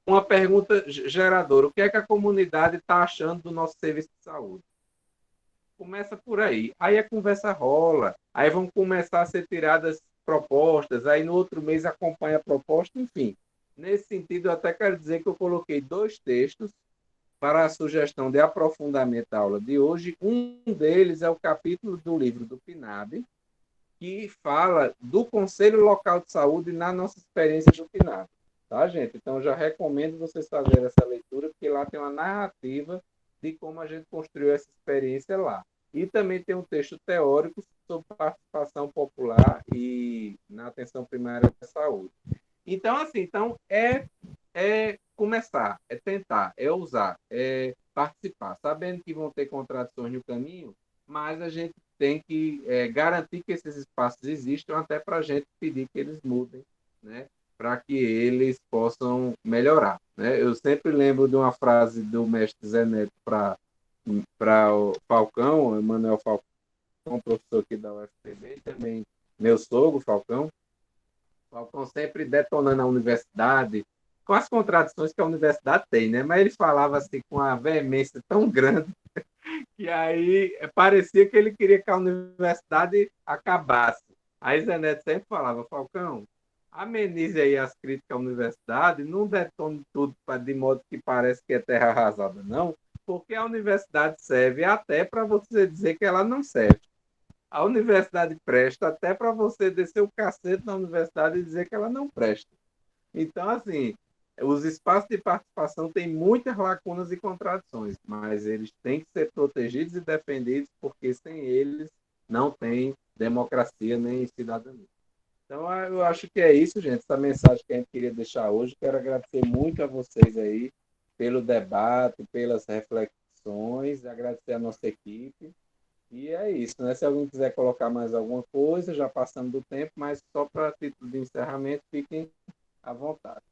uma pergunta geradora: o que é que a comunidade está achando do nosso serviço de saúde? Começa por aí. Aí a conversa rola, aí vão começar a ser tiradas propostas, aí no outro mês acompanha a proposta, enfim. Nesse sentido, eu até quero dizer que eu coloquei 2 textos para a sugestão de aprofundamento da aula de hoje. Um deles é o capítulo do livro do PNAB, que fala do Conselho Local de Saúde na nossa experiência do PNAB. Tá, gente? Então, eu já recomendo vocês fazerem essa leitura, porque lá tem uma narrativa de como a gente construiu essa experiência lá. E também tem um texto teórico sobre participação popular e na atenção primária da saúde. Então, assim, é começar, é tentar, é ousar, é participar, sabendo que vão ter contradições no caminho, mas a gente tem que garantir que esses espaços existam até para a gente pedir que eles mudem, né? Para que eles possam melhorar, né? Eu sempre lembro de uma frase do mestre Zé Neto para o Falcão, Emanuel Falcão, professor aqui da UFPB, e também meu sogro, Falcão, sempre detonando a universidade, com as contradições que a universidade tem, né? Mas ele falava assim com uma veemência tão grande que aí parecia que ele queria que a universidade acabasse. Aí Zé Neto sempre falava, Falcão, amenize aí as críticas à universidade, não detone tudo de modo que parece que é terra arrasada, não, porque a universidade serve até para você dizer que ela não serve. A universidade presta até para você descer o cacete na universidade e dizer que ela não presta. Então, assim, os espaços de participação têm muitas lacunas e contradições, mas eles têm que ser protegidos e defendidos, porque sem eles não tem democracia nem cidadania. Então, eu acho que é isso, gente. Essa mensagem que a gente queria deixar hoje. Quero agradecer muito a vocês aí pelo debate, pelas reflexões, agradecer a nossa equipe. E é isso, né? Se alguém quiser colocar mais alguma coisa, já passando do tempo, mas só para título de encerramento, fiquem à vontade.